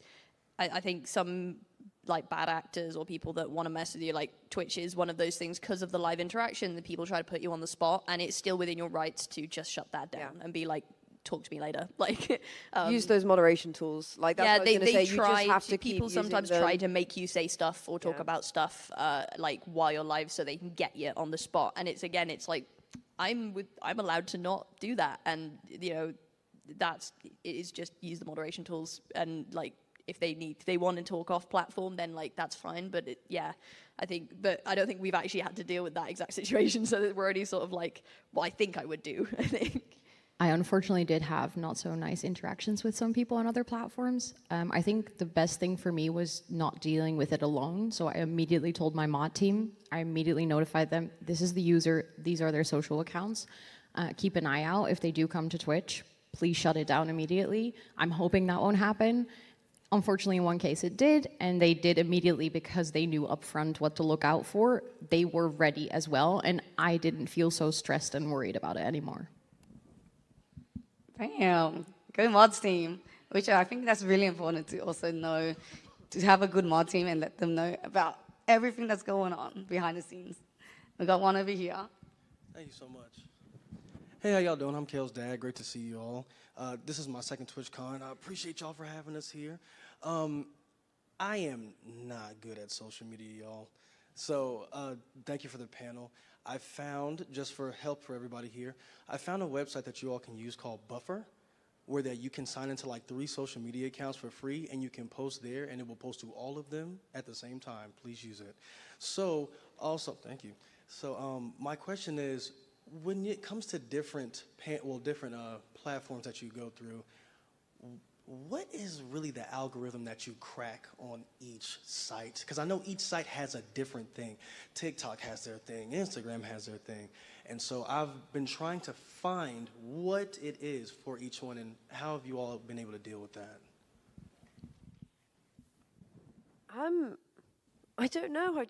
I think some like bad actors or people that want to mess with you, like Twitch is one of those things because of the live interaction that people try to put you on the spot, and it's still within your rights to just shut that down and be like, talk to me later. Like, use those moderation tools. Like, that's what I was going to say. You just have to keep people sometimes try to make you say stuff or talk about stuff like while you're live so they can get you on the spot. And it's like, I'm allowed to not do that. And you know, it is just use the moderation tools, and like, if they want to talk off platform, then like that's fine. But I don't think we've actually had to deal with that exact situation. So that we're already sort of like what I think I would do. I think. I unfortunately did have not so nice interactions with some people on other platforms. I think the best thing for me was not dealing with it alone. So I immediately told my mod team. I immediately notified them, this is the user, these are their social accounts. Keep an eye out if they do come to Twitch. Please shut it down immediately. I'm hoping that won't happen. Unfortunately, in one case it did, and they did immediately because they knew upfront what to look out for. They were ready as well, and I didn't feel so stressed and worried about it anymore. Bam. Good mods team, which I think that's really important to also know, to have a good mod team and let them know about everything that's going on behind the scenes. We got one over here. Thank you so much. Hey, how y'all doing? I'm Kale's dad. Great to see you all. This is my second TwitchCon. I appreciate y'all for having us here. I am not good at social media, y'all. So thank you for the panel. I found, just for help for everybody here, I found a website that you all can use called Buffer, where that you can sign into like 3 social media accounts for free, and you can post there, and it will post to all of them at the same time. Please use it. So also, thank you. So my question is, when it comes to different platforms that you go through, what is really the algorithm that you crack on each site? Because I know each site has a different thing. TikTok has their thing, Instagram has their thing. And so I've been trying to find what it is for each one, and how have you all been able to deal with that? I don't know.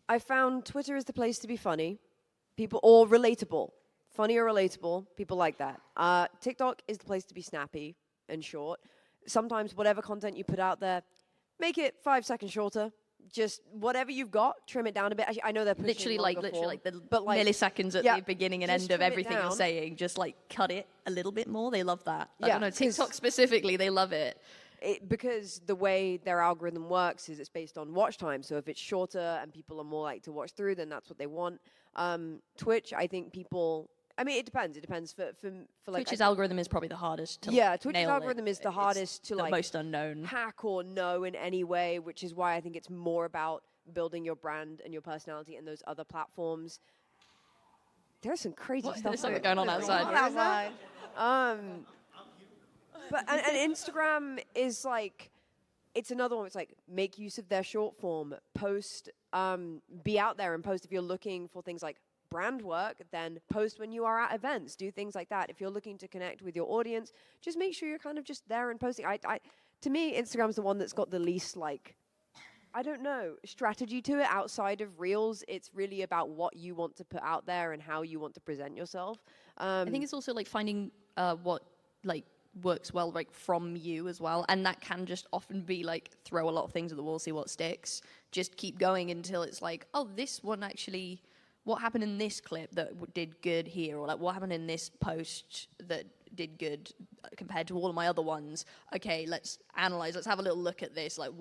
I found Twitter is the place to be funny, or relatable. Funny or relatable, people like that. TikTok is the place to be snappy and short. Sometimes whatever content you put out there, make it 5 seconds shorter. Just whatever you've got, trim it down a bit. Actually, I know they're pushing literally like the but milliseconds at yeah, the beginning and just end of trim it everything you're down. saying. Just like cut it a little bit more. They love that. I Yeah, don't know, 'cause- TikTok specifically, they love it. Because the way their algorithm works is it's based on watch time. So if it's shorter and people are more like to watch through, then that's what they want. Twitch, I think people. I mean, it depends. It depends for like. Twitch's algorithm is probably the hardest to Twitch's nail algorithm it. is the It's hardest to the like most unknown. hack or know in any way, which is why I think it's more about building your brand and your personality in those other platforms. There's some crazy stuff. There's something going on outside. But and Instagram is like, it's another one. It's like make use of their short form, post, be out there and post. If you're looking for things like brand work, then post when you are at events. Do things like that. If you're looking to connect with your audience, just make sure you're kind of just there and posting. To me, Instagram's the one that's got the least like, I don't know, strategy to it outside of Reels. It's really about what you want to put out there and how you want to present yourself. I think it's also like finding what like works well like from you as well, and that can just often be like throw a lot of things at the wall, see what sticks, just keep going until it's like, oh, this one actually, what happened in this clip that did good here, or like what happened in this post that did good compared to all of my other ones. Okay, let's analyze, let's have a little look at this, like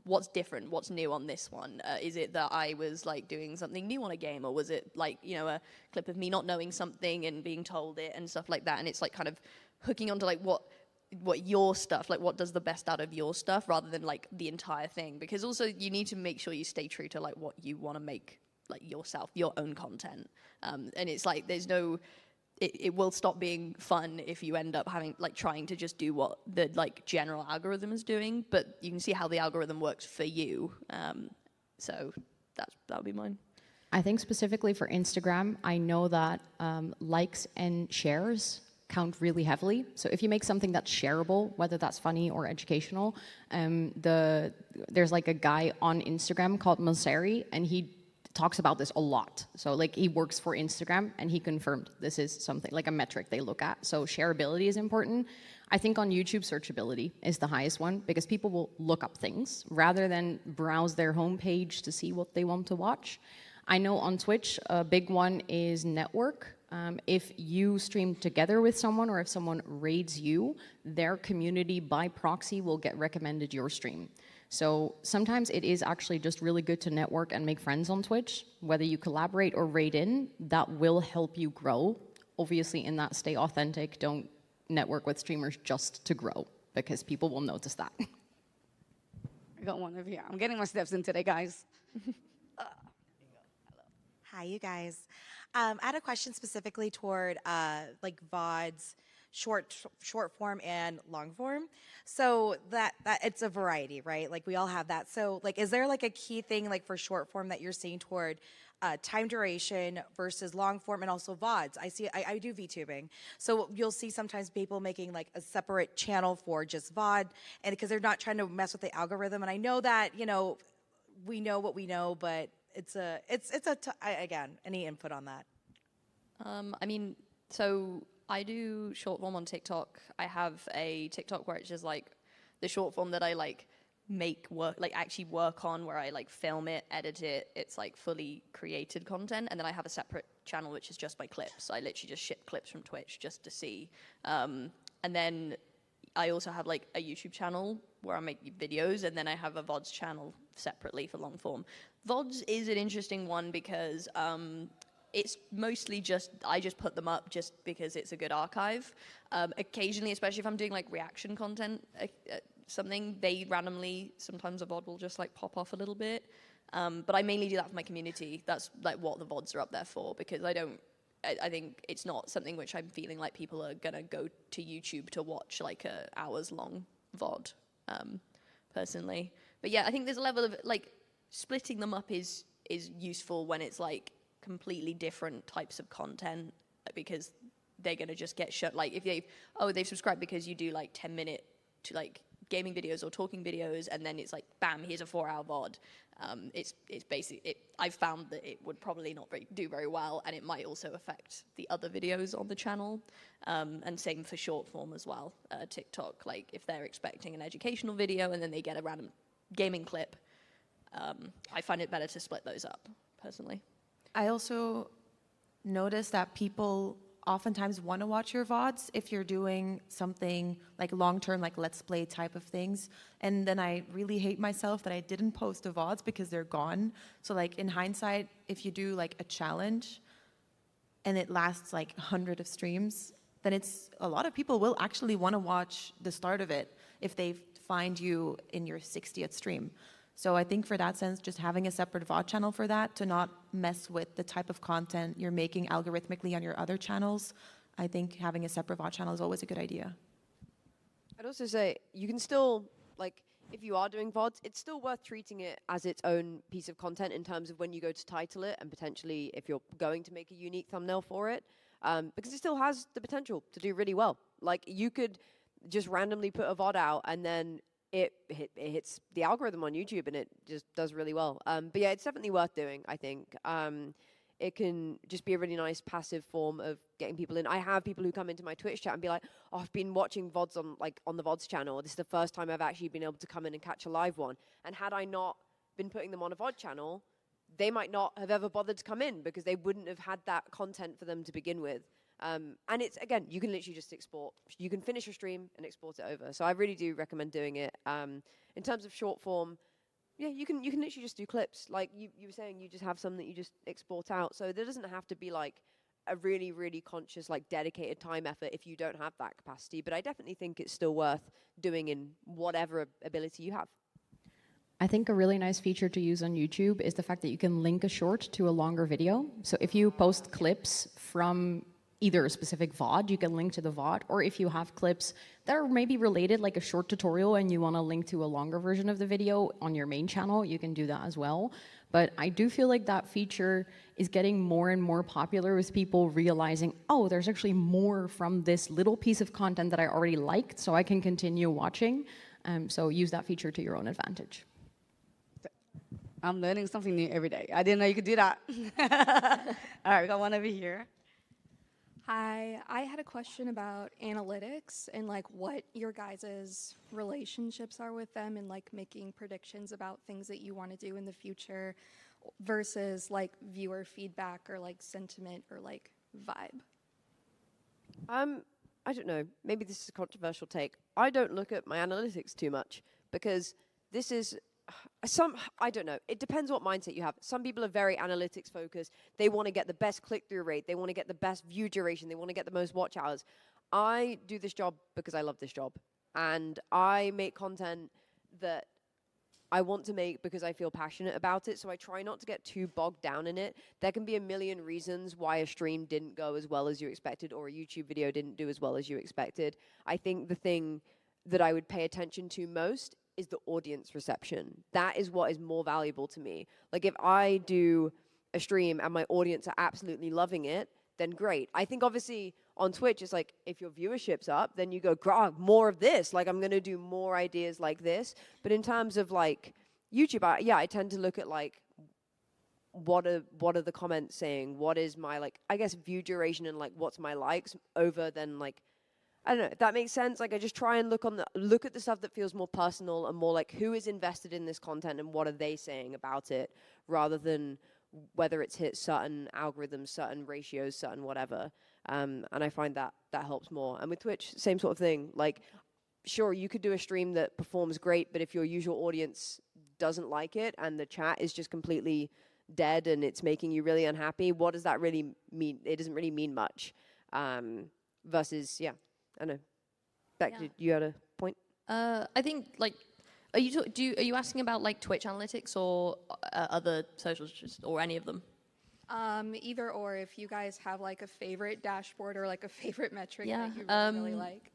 what's different, what's new on this one. Is it that I was like doing something new on a game, or was it like, you know, a clip of me not knowing something and being told it and stuff like that. And it's like kind of hooking onto like what your stuff, like what does the best out of your stuff rather than like the entire thing. Because also you need to make sure you stay true to like what you want to make, like yourself, your own content. And it's like there's no, it will stop being fun if you end up having like trying to just do what the like general algorithm is doing, but you can see how the algorithm works for you. So that would be mine. I think specifically for Instagram, I know that likes and shares count really heavily. So if you make something that's shareable, whether that's funny or educational, there's like a guy on Instagram called Monseri, and he talks about this a lot. So like he works for Instagram and he confirmed this is something like a metric they look at. So shareability is important. I think on YouTube, searchability is the highest one because people will look up things rather than browse their homepage to see what they want to watch. I know on Twitch, a big one is network. If you stream together with someone or if someone raids you, their community by proxy will get recommended your stream. So sometimes it is actually just really good to network and make friends on Twitch. Whether you collaborate or raid in, that will help you grow. Obviously in that, stay authentic. Don't network with streamers just to grow because people will notice that. I got one over here. I'm getting my steps in today, guys. Hi, you guys. I had a question specifically toward like VODs, short form and long form. So that it's a variety, right? Like we all have that. So like, is there like a key thing like for short form that you're seeing toward time duration versus long form and also VODs? I do VTubing. So you'll see sometimes people making like a separate channel for just VOD, and because they're not trying to mess with the algorithm. And I know that, you know, we know what we know, but again, any input on that? I mean, so I do short form on TikTok. I have a TikTok where it's just like the short form that I like make work, like actually work on, where I like film it, edit it. It's like fully created content. And then I have a separate channel, which is just my clips. I literally just ship clips from Twitch just to see. And then I also have like a YouTube channel where I make videos, and then I have a VODs channel separately for long form. VODs is an interesting one because it's mostly just, I just put them up just because it's a good archive. Occasionally, especially if I'm doing like reaction content, something, they randomly, sometimes a VOD will just like pop off a little bit. But I mainly do that for my community. That's like what the VODs are up there for, because I think it's not something which I'm feeling like people are gonna go to YouTube to watch like a hours long VOD, personally. But yeah, I think there's a level of like splitting them up is useful when it's like completely different types of content, because they're gonna just get shut. Like if they've subscribed because you do like 10-minute to like gaming videos or talking videos, and then it's like, bam, here's a 4-hour VOD. It's basically, I've found that it would probably not do very well, and it might also affect the other videos on the channel. And same for short form as well. TikTok, like if they're expecting an educational video and then they get a random gaming clip, I find it better to split those up, personally. I also notice that people oftentimes want to watch your VODs if you're doing something like long-term, like Let's Play type of things. And then I really hate myself that I didn't post the VODs because they're gone. So like in hindsight, if you do like a challenge and it lasts like 100 of streams, then it's a lot of people will actually want to watch the start of it if they find you in your 60th stream. So I think for that sense, just having a separate VOD channel for that to not mess with the type of content you're making algorithmically on your other channels, I think having a separate VOD channel is always a good idea. I'd also say you can still, like, if you are doing VODs, it's still worth treating it as its own piece of content in terms of when you go to title it and potentially if you're going to make a unique thumbnail for it, because it still has the potential to do really well. Like, you could just randomly put a VOD out and then it hits the algorithm on YouTube and it just does really well. But yeah, it's definitely worth doing, I think. It can just be a really nice passive form of getting people in. I have people who come into my Twitch chat and be like, oh, I've been watching VODs on the VODs channel. This is the first time I've actually been able to come in and catch a live one. And had I not been putting them on a VOD channel, they might not have ever bothered to come in because they wouldn't have had that content for them to begin with. And it's, again, you can literally just export. You can finish a stream and export it over. So I really do recommend doing it. In terms of short form, yeah, you can literally just do clips. Like you were saying, you just have some that you just export out. So there doesn't have to be like a really, really conscious, like dedicated time effort if you don't have that capacity. But I definitely think it's still worth doing in whatever ability you have. I think a really nice feature to use on YouTube is the fact that you can link a short to a longer video. So if you post clips from either a specific VOD, you can link to the VOD, or if you have clips that are maybe related, like a short tutorial, and you want to link to a longer version of the video on your main channel, you can do that as well. But I do feel like that feature is getting more and more popular with people realizing, oh, there's actually more from this little piece of content that I already liked, so I can continue watching. So use that feature to your own advantage. I'm learning something new every day. I didn't know you could do that. All right, we got one over here. Hi, I had a question about analytics and like what your guys' relationships are with them and like making predictions about things that you want to do in the future versus like viewer feedback or like sentiment or like vibe. I don't know. Maybe this is a controversial take. I don't look at my analytics too much because this is I don't know. It depends what mindset you have. Some people are very analytics focused. They want to get the best click-through rate. They want to get the best view duration. They want to get the most watch hours. I do this job because I love this job. And I make content that I want to make because I feel passionate about it. So I try not to get too bogged down in it. There can be a million reasons why a stream didn't go as well as you expected or a YouTube video didn't do as well as you expected. I think the thing that I would pay attention to most is the audience reception. That is what is more valuable to me. Like if I do a stream and my audience are absolutely loving it, then great. I think obviously on Twitch, it's like if your viewership's up, then you go, more of this. Like I'm gonna do more ideas like this. But in terms of like YouTube, I tend to look at like what are the comments saying? What is my like, I guess view duration and like what's my likes over than like, I don't know, if that makes sense. Like I just try and look at the stuff that feels more personal and more like who is invested in this content and what are they saying about it, rather than whether it's hit certain algorithms, certain ratios, certain whatever. And I find that helps more. And with Twitch, same sort of thing. Like, sure, you could do a stream that performs great, but if your usual audience doesn't like it and the chat is just completely dead and it's making you really unhappy, what does that really mean? It doesn't really mean much. Versus, yeah. I know. Beck, you had a point? I think like, are you asking about like Twitch analytics or other socials, or any of them? Either or, if you guys have like a favorite dashboard or like a favorite metric that you really like.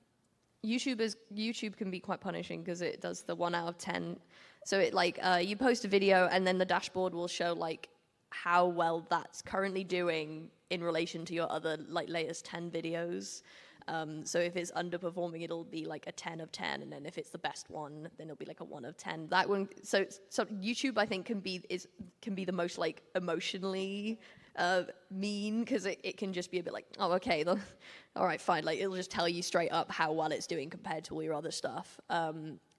YouTube can be quite punishing because it does the 1 out of 10. So it like you post a video and then the dashboard will show like how well that's currently doing in relation to your other like latest 10 videos. So if it's underperforming, it'll be like a 10 of 10, and then if it's the best one, then it'll be like a 1 of 10. That one, so YouTube, I think, can be the most like emotionally mean, because it can just be a bit like, oh, okay, all right, fine. Like, it'll just tell you straight up how well it's doing compared to all your other stuff.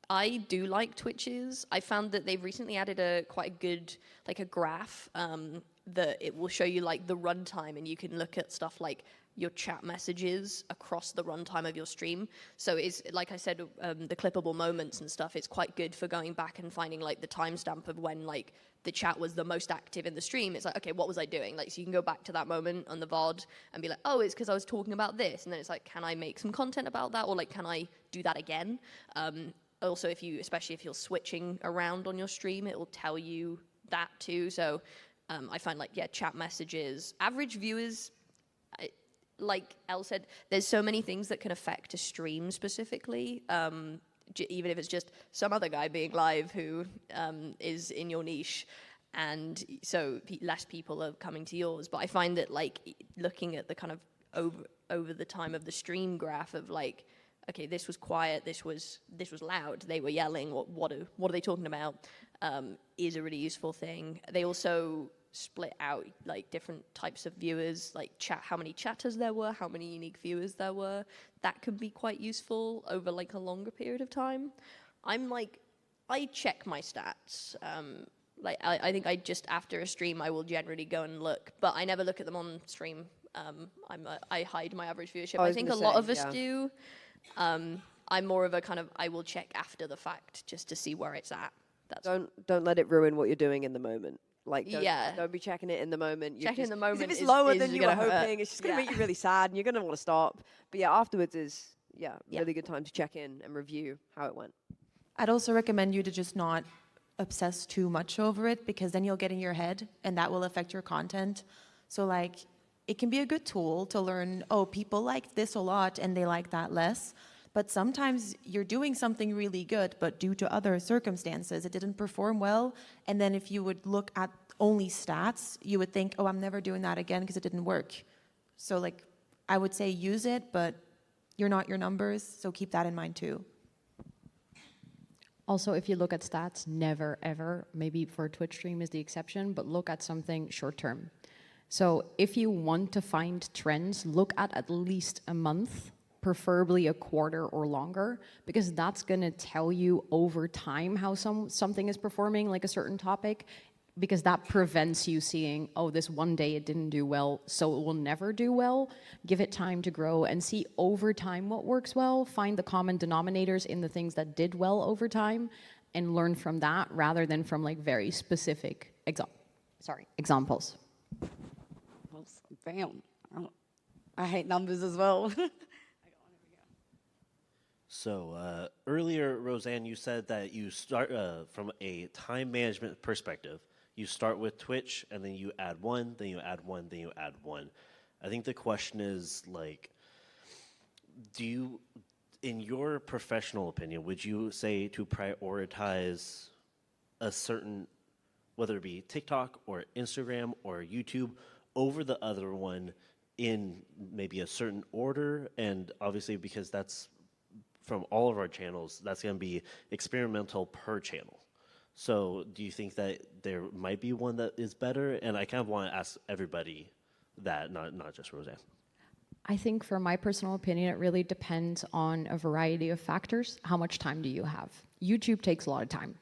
I do like Twitches. I found that they've recently added quite a good, like a graph that it will show you like the runtime, and you can look at stuff like your chat messages across the runtime of your stream. So it's, like I said, the clippable moments and stuff, it's quite good for going back and finding like the timestamp of when like the chat was the most active in the stream. It's like, okay, what was I doing? Like, so you can go back to that moment on the VOD and be like, oh, it's because I was talking about this. And then it's like, can I make some content about that? Or like, can I do that again? Also, especially if you're switching around on your stream, it will tell you that too. So I find like, yeah, chat messages, average viewers, like Elle said, there's so many things that can affect a stream specifically, even if it's just some other guy being live who is in your niche, and so less people are coming to yours. But I find that like looking at the kind of over the time of the stream graph of like, okay, this was quiet, this was loud, they were yelling, what are they talking about, is a really useful thing. They also split out like different types of viewers, like how many chatters there were, how many unique viewers there were. That could be quite useful over like a longer period of time. I check my stats. I think I just, after a stream, I will generally go and look, but I never look at them on stream. I hide my average viewership. I think a lot of us do. I'm more of a kind of, I will check after the fact just to see where it's at. Don't let it ruin what you're doing in the moment. Like, don't be checking it in the moment. Checking in the moment. If it's lower than you were hoping, it's just going to make you really sad, and you're going to want to stop. But yeah, afterwards is really good time to check in and review how it went. I'd also recommend you to just not obsess too much over it, because then you'll get in your head, and that will affect your content. So like, it can be a good tool to learn, oh, people like this a lot and they like that less. But sometimes you're doing something really good, but due to other circumstances, it didn't perform well. And then if you would look at only stats, you would think, oh, I'm never doing that again because it didn't work. So like, I would say use it, but you're not your numbers, so keep that in mind too. Also, if you look at stats, never ever, maybe for a Twitch stream is the exception, but look at something short term. So if you want to find trends, look at least a month, preferably a quarter or longer, because that's going to tell you over time how something is performing, like a certain topic, because that prevents you seeing, oh, this one day it didn't do well, so it will never do well. Give it time to grow and see over time what works well. Find the common denominators in the things that did well over time and learn from that rather than from like very specific examples. Well, bam. I hate numbers as well. So earlier, Roseanne, you said that you start from a time management perspective. You start with Twitch, and then you add one, then you add one, then you add one. I think the question is, like, do you, in your professional opinion, would you say to prioritize a certain, whether it be TikTok or Instagram or YouTube, over the other one in maybe a certain order? And obviously, because that's from all of our channels, that's going to be experimental per channel. So do you think that there might be one that is better? And I kind of want to ask everybody that, not just Roseanne. I think for my personal opinion, it really depends on a variety of factors. How much time do you have? YouTube takes a lot of time.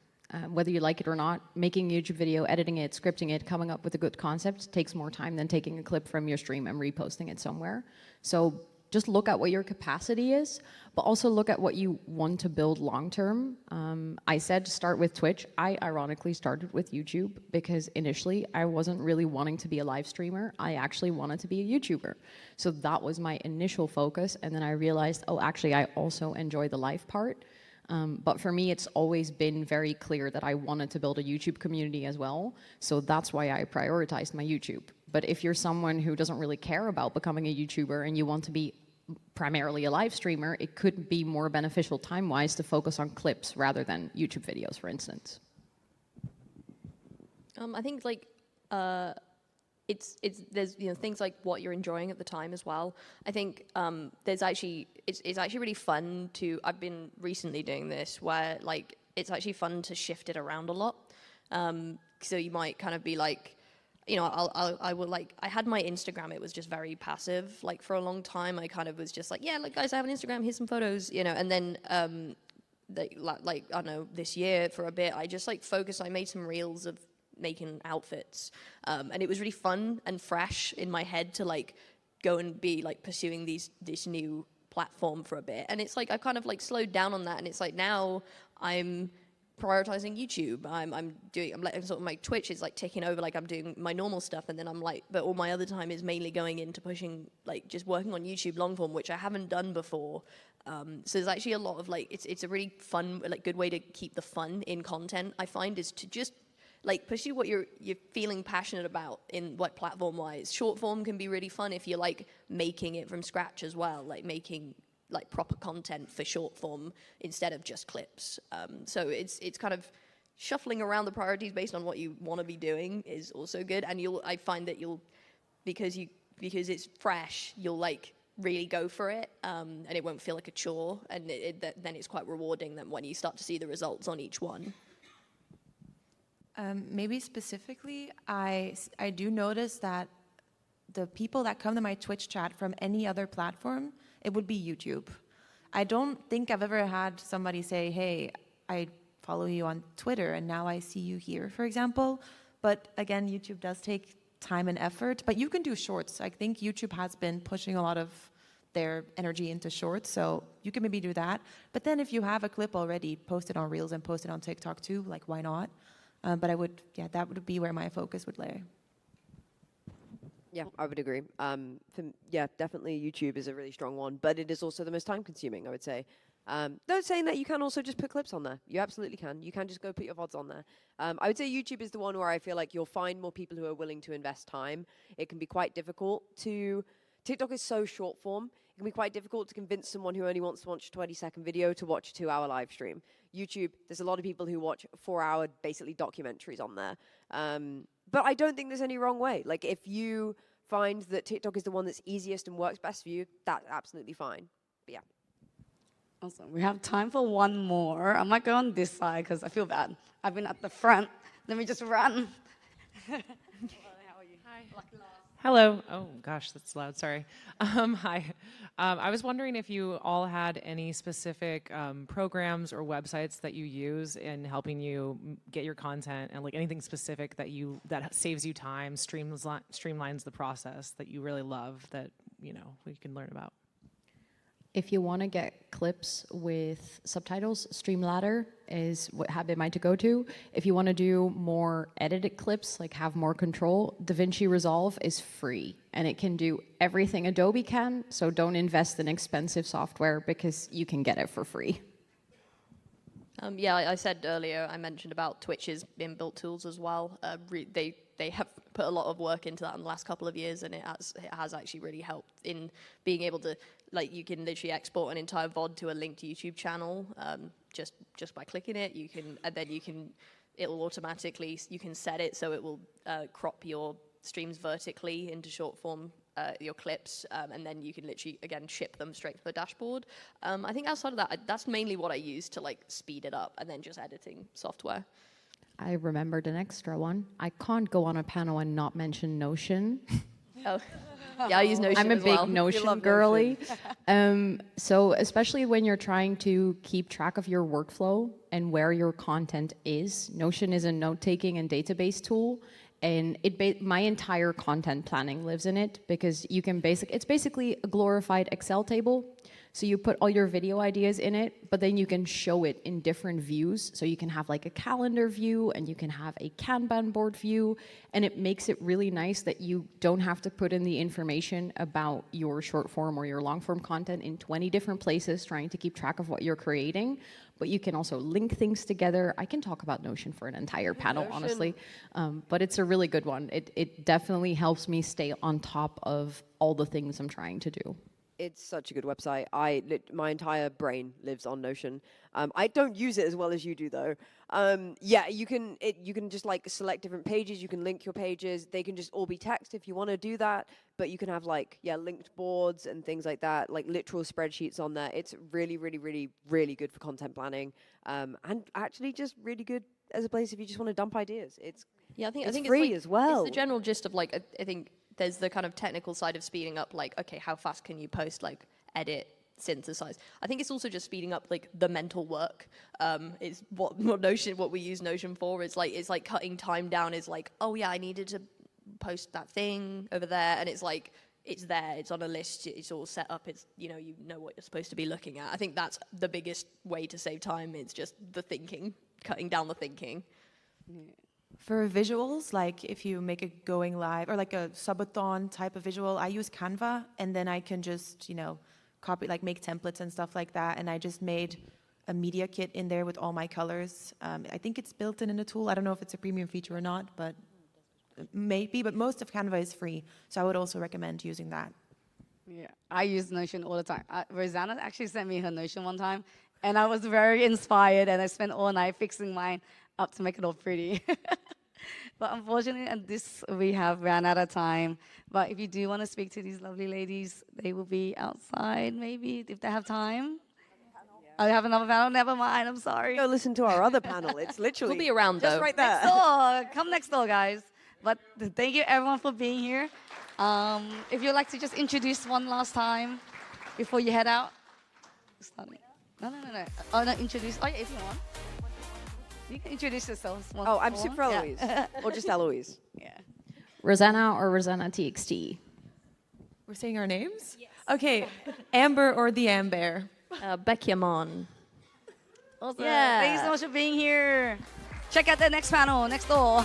Whether you like it or not, making a YouTube video, editing it, scripting it, coming up with a good concept takes more time than taking a clip from your stream and reposting it somewhere. So just look at what your capacity is, but also look at what you want to build long term. I said start with Twitch. I ironically started with YouTube because initially I wasn't really wanting to be a live streamer. I actually wanted to be a YouTuber. So that was my initial focus. And then I realized, oh, actually, I also enjoy the live part. But for me, it's always been very clear that I wanted to build a YouTube community as well. So that's why I prioritized my YouTube. But if you're someone who doesn't really care about becoming a YouTuber and you want to be primarily a live streamer, it could be more beneficial time-wise to focus on clips rather than YouTube videos, for instance. I think like there's things like what you're enjoying at the time as well. I think it's actually really fun to. I've been recently doing this where like it's actually fun to shift it around a lot. So you might kind of be like, I had my Instagram. It was just very passive. Like for a long time, I kind of was just like, yeah, look, guys, I have an Instagram. Here's some photos, And then I don't know, this year for a bit, I just like focused. I made some reels of making outfits, and it was really fun and fresh in my head to like go and be like pursuing this new platform for a bit. And it's like I kind of like slowed down on that, and it's like now I'm prioritizing YouTube. I'm letting sort of my Twitch is like taking over, like I'm doing my normal stuff, and then I'm like, but all my other time is mainly going into pushing, like just working on YouTube long form, which I haven't done before. So there's actually a lot of like, it's a really fun, like good way to keep the fun in content, I find, is to just like pursue what you're feeling passionate about in what platform wise. Short form can be really fun if you're like making it from scratch as well, like making like proper content for short form instead of just clips. So it's kind of shuffling around the priorities based on what you want to be doing is also good. And I find that because it's fresh, you'll like really go for it, and it won't feel like a chore. And then it's quite rewarding then when you start to see the results on each one. Maybe specifically, I do notice that the people that come to my Twitch chat from any other platform, it would be YouTube. I don't think I've ever had somebody say, hey, I follow you on Twitter and now I see you here, for example. But again, YouTube does take time and effort, but you can do shorts. I think YouTube has been pushing a lot of their energy into shorts, so you can maybe do that. But then if you have a clip already, post it on Reels and post it on TikTok too, like why not? But that would be where my focus would lay. Yeah, I would agree. Definitely YouTube is a really strong one, but it is also the most time consuming, I would say. Though saying that, you can also just put clips on there. You absolutely can. You can just go put your VODs on there. I would say YouTube is the one where I feel like you'll find more people who are willing to invest time. It can be quite difficult to... TikTok is so short form. It can be quite difficult to convince someone who only wants to watch a 20-second video to watch a 2-hour live stream. YouTube, there's a lot of people who watch 4-hour, basically, documentaries on there. But I don't think there's any wrong way. Like, if you find that TikTok is the one that's easiest and works best for you, that's absolutely fine. But yeah. Awesome. We have time for one more. I might go on this side because I feel bad. I've been at the front. Let me just run. How are you? Hi. Hello. Oh, gosh, that's loud. Sorry. Hi. I was wondering if you all had any specific programs or websites that you use in helping you get your content, and like anything specific that saves you time, streamlines the process that you really love that we can learn about. If you want to get clips with subtitles, Streamladder is what have mine to go to. If you want to do more edited clips, like have more control, DaVinci Resolve is free and it can do everything Adobe can. So don't invest in expensive software because you can get it for free. I said earlier, I mentioned about Twitch's inbuilt tools as well. They have put a lot of work into that in the last couple of years, and it has actually really helped in being able to, like, you can literally export an entire VOD to a linked YouTube channel just by clicking it. It'll automatically, you can set it so it will crop your streams vertically into short form, your clips, and then you can literally, again, ship them straight to the dashboard. I think outside of that, that's mainly what I use to like speed it up, and then just editing software. I remembered an extra one. I can't go on a panel and not mention Notion. Oh, yeah, I use Notion I'm a as well. big Notion girly. So especially when you're trying to keep track of your workflow and where your content is, Notion is a note-taking and database tool. And my entire content planning lives in it because you can it's basically a glorified Excel table. So you put all your video ideas in it, but then you can show it in different views. So you can have like a calendar view and you can have a Kanban board view. And it makes it really nice that you don't have to put in the information about your short form or your long form content in 20 different places trying to keep track of what you're creating. But you can also link things together. I can talk about Notion for an entire panel, honestly. But it's a really good one. It definitely helps me stay on top of all the things I'm trying to do. It's such a good website. My entire brain lives on Notion. I don't use it as well as you do, though. Yeah, you can just like select different pages. You can link your pages. They can just all be text if you want to do that. But you can have like linked boards and things like that, like literal spreadsheets on there. It's really, really, really, really good for content planning, and actually just really good as a place if you just want to dump ideas. I think it's it's free like, as well. It's the general gist of like I think there's the kind of technical side of speeding up, like, okay, how fast can you post, like, edit, synthesize? I think it's also just speeding up, like, the mental work. Is what we use Notion for. It's like cutting time down is like, oh yeah, I needed to post that thing over there, and it's like, it's there, it's on a list, it's all set up, it's, you know what you're supposed to be looking at. I think that's the biggest way to save time. It's just the thinking, cutting down the thinking. For visuals, like if you make a going live or like a subathon type of visual, I use Canva, and then I can just, copy, like make templates and stuff like that. And I just made a media kit in there with all my colors. I think it's built in a tool. I don't know if it's a premium feature or not, but maybe. But most of Canva is free, so I would also recommend using that. Yeah, I use Notion all the time. Rosanna actually sent me her Notion one time, and I was very inspired, and I spent all night fixing mine up to make it all pretty. But unfortunately, we have ran out of time. But if you do want to speak to these lovely ladies, they will be outside, maybe, if they have time. I have another panel. Never mind. I'm sorry. Go listen to our other panel. It's literally We'll be around, just though. right there. Next door. Come next door, guys. But thank you, everyone, for being here. If you'd like to just introduce one last time before you head out. No. Oh, no, introduce. Oh, yeah, if you want. You can introduce yourselves. Oh, I'm Super Eloise. Or just Eloise. Yeah. Rosanna or Rosannatxt? We're saying our names? Yes. Okay, Amber or the Amber? Bekyamon. Awesome. Yeah. Thank you so much for being here. Check out the next panel next door.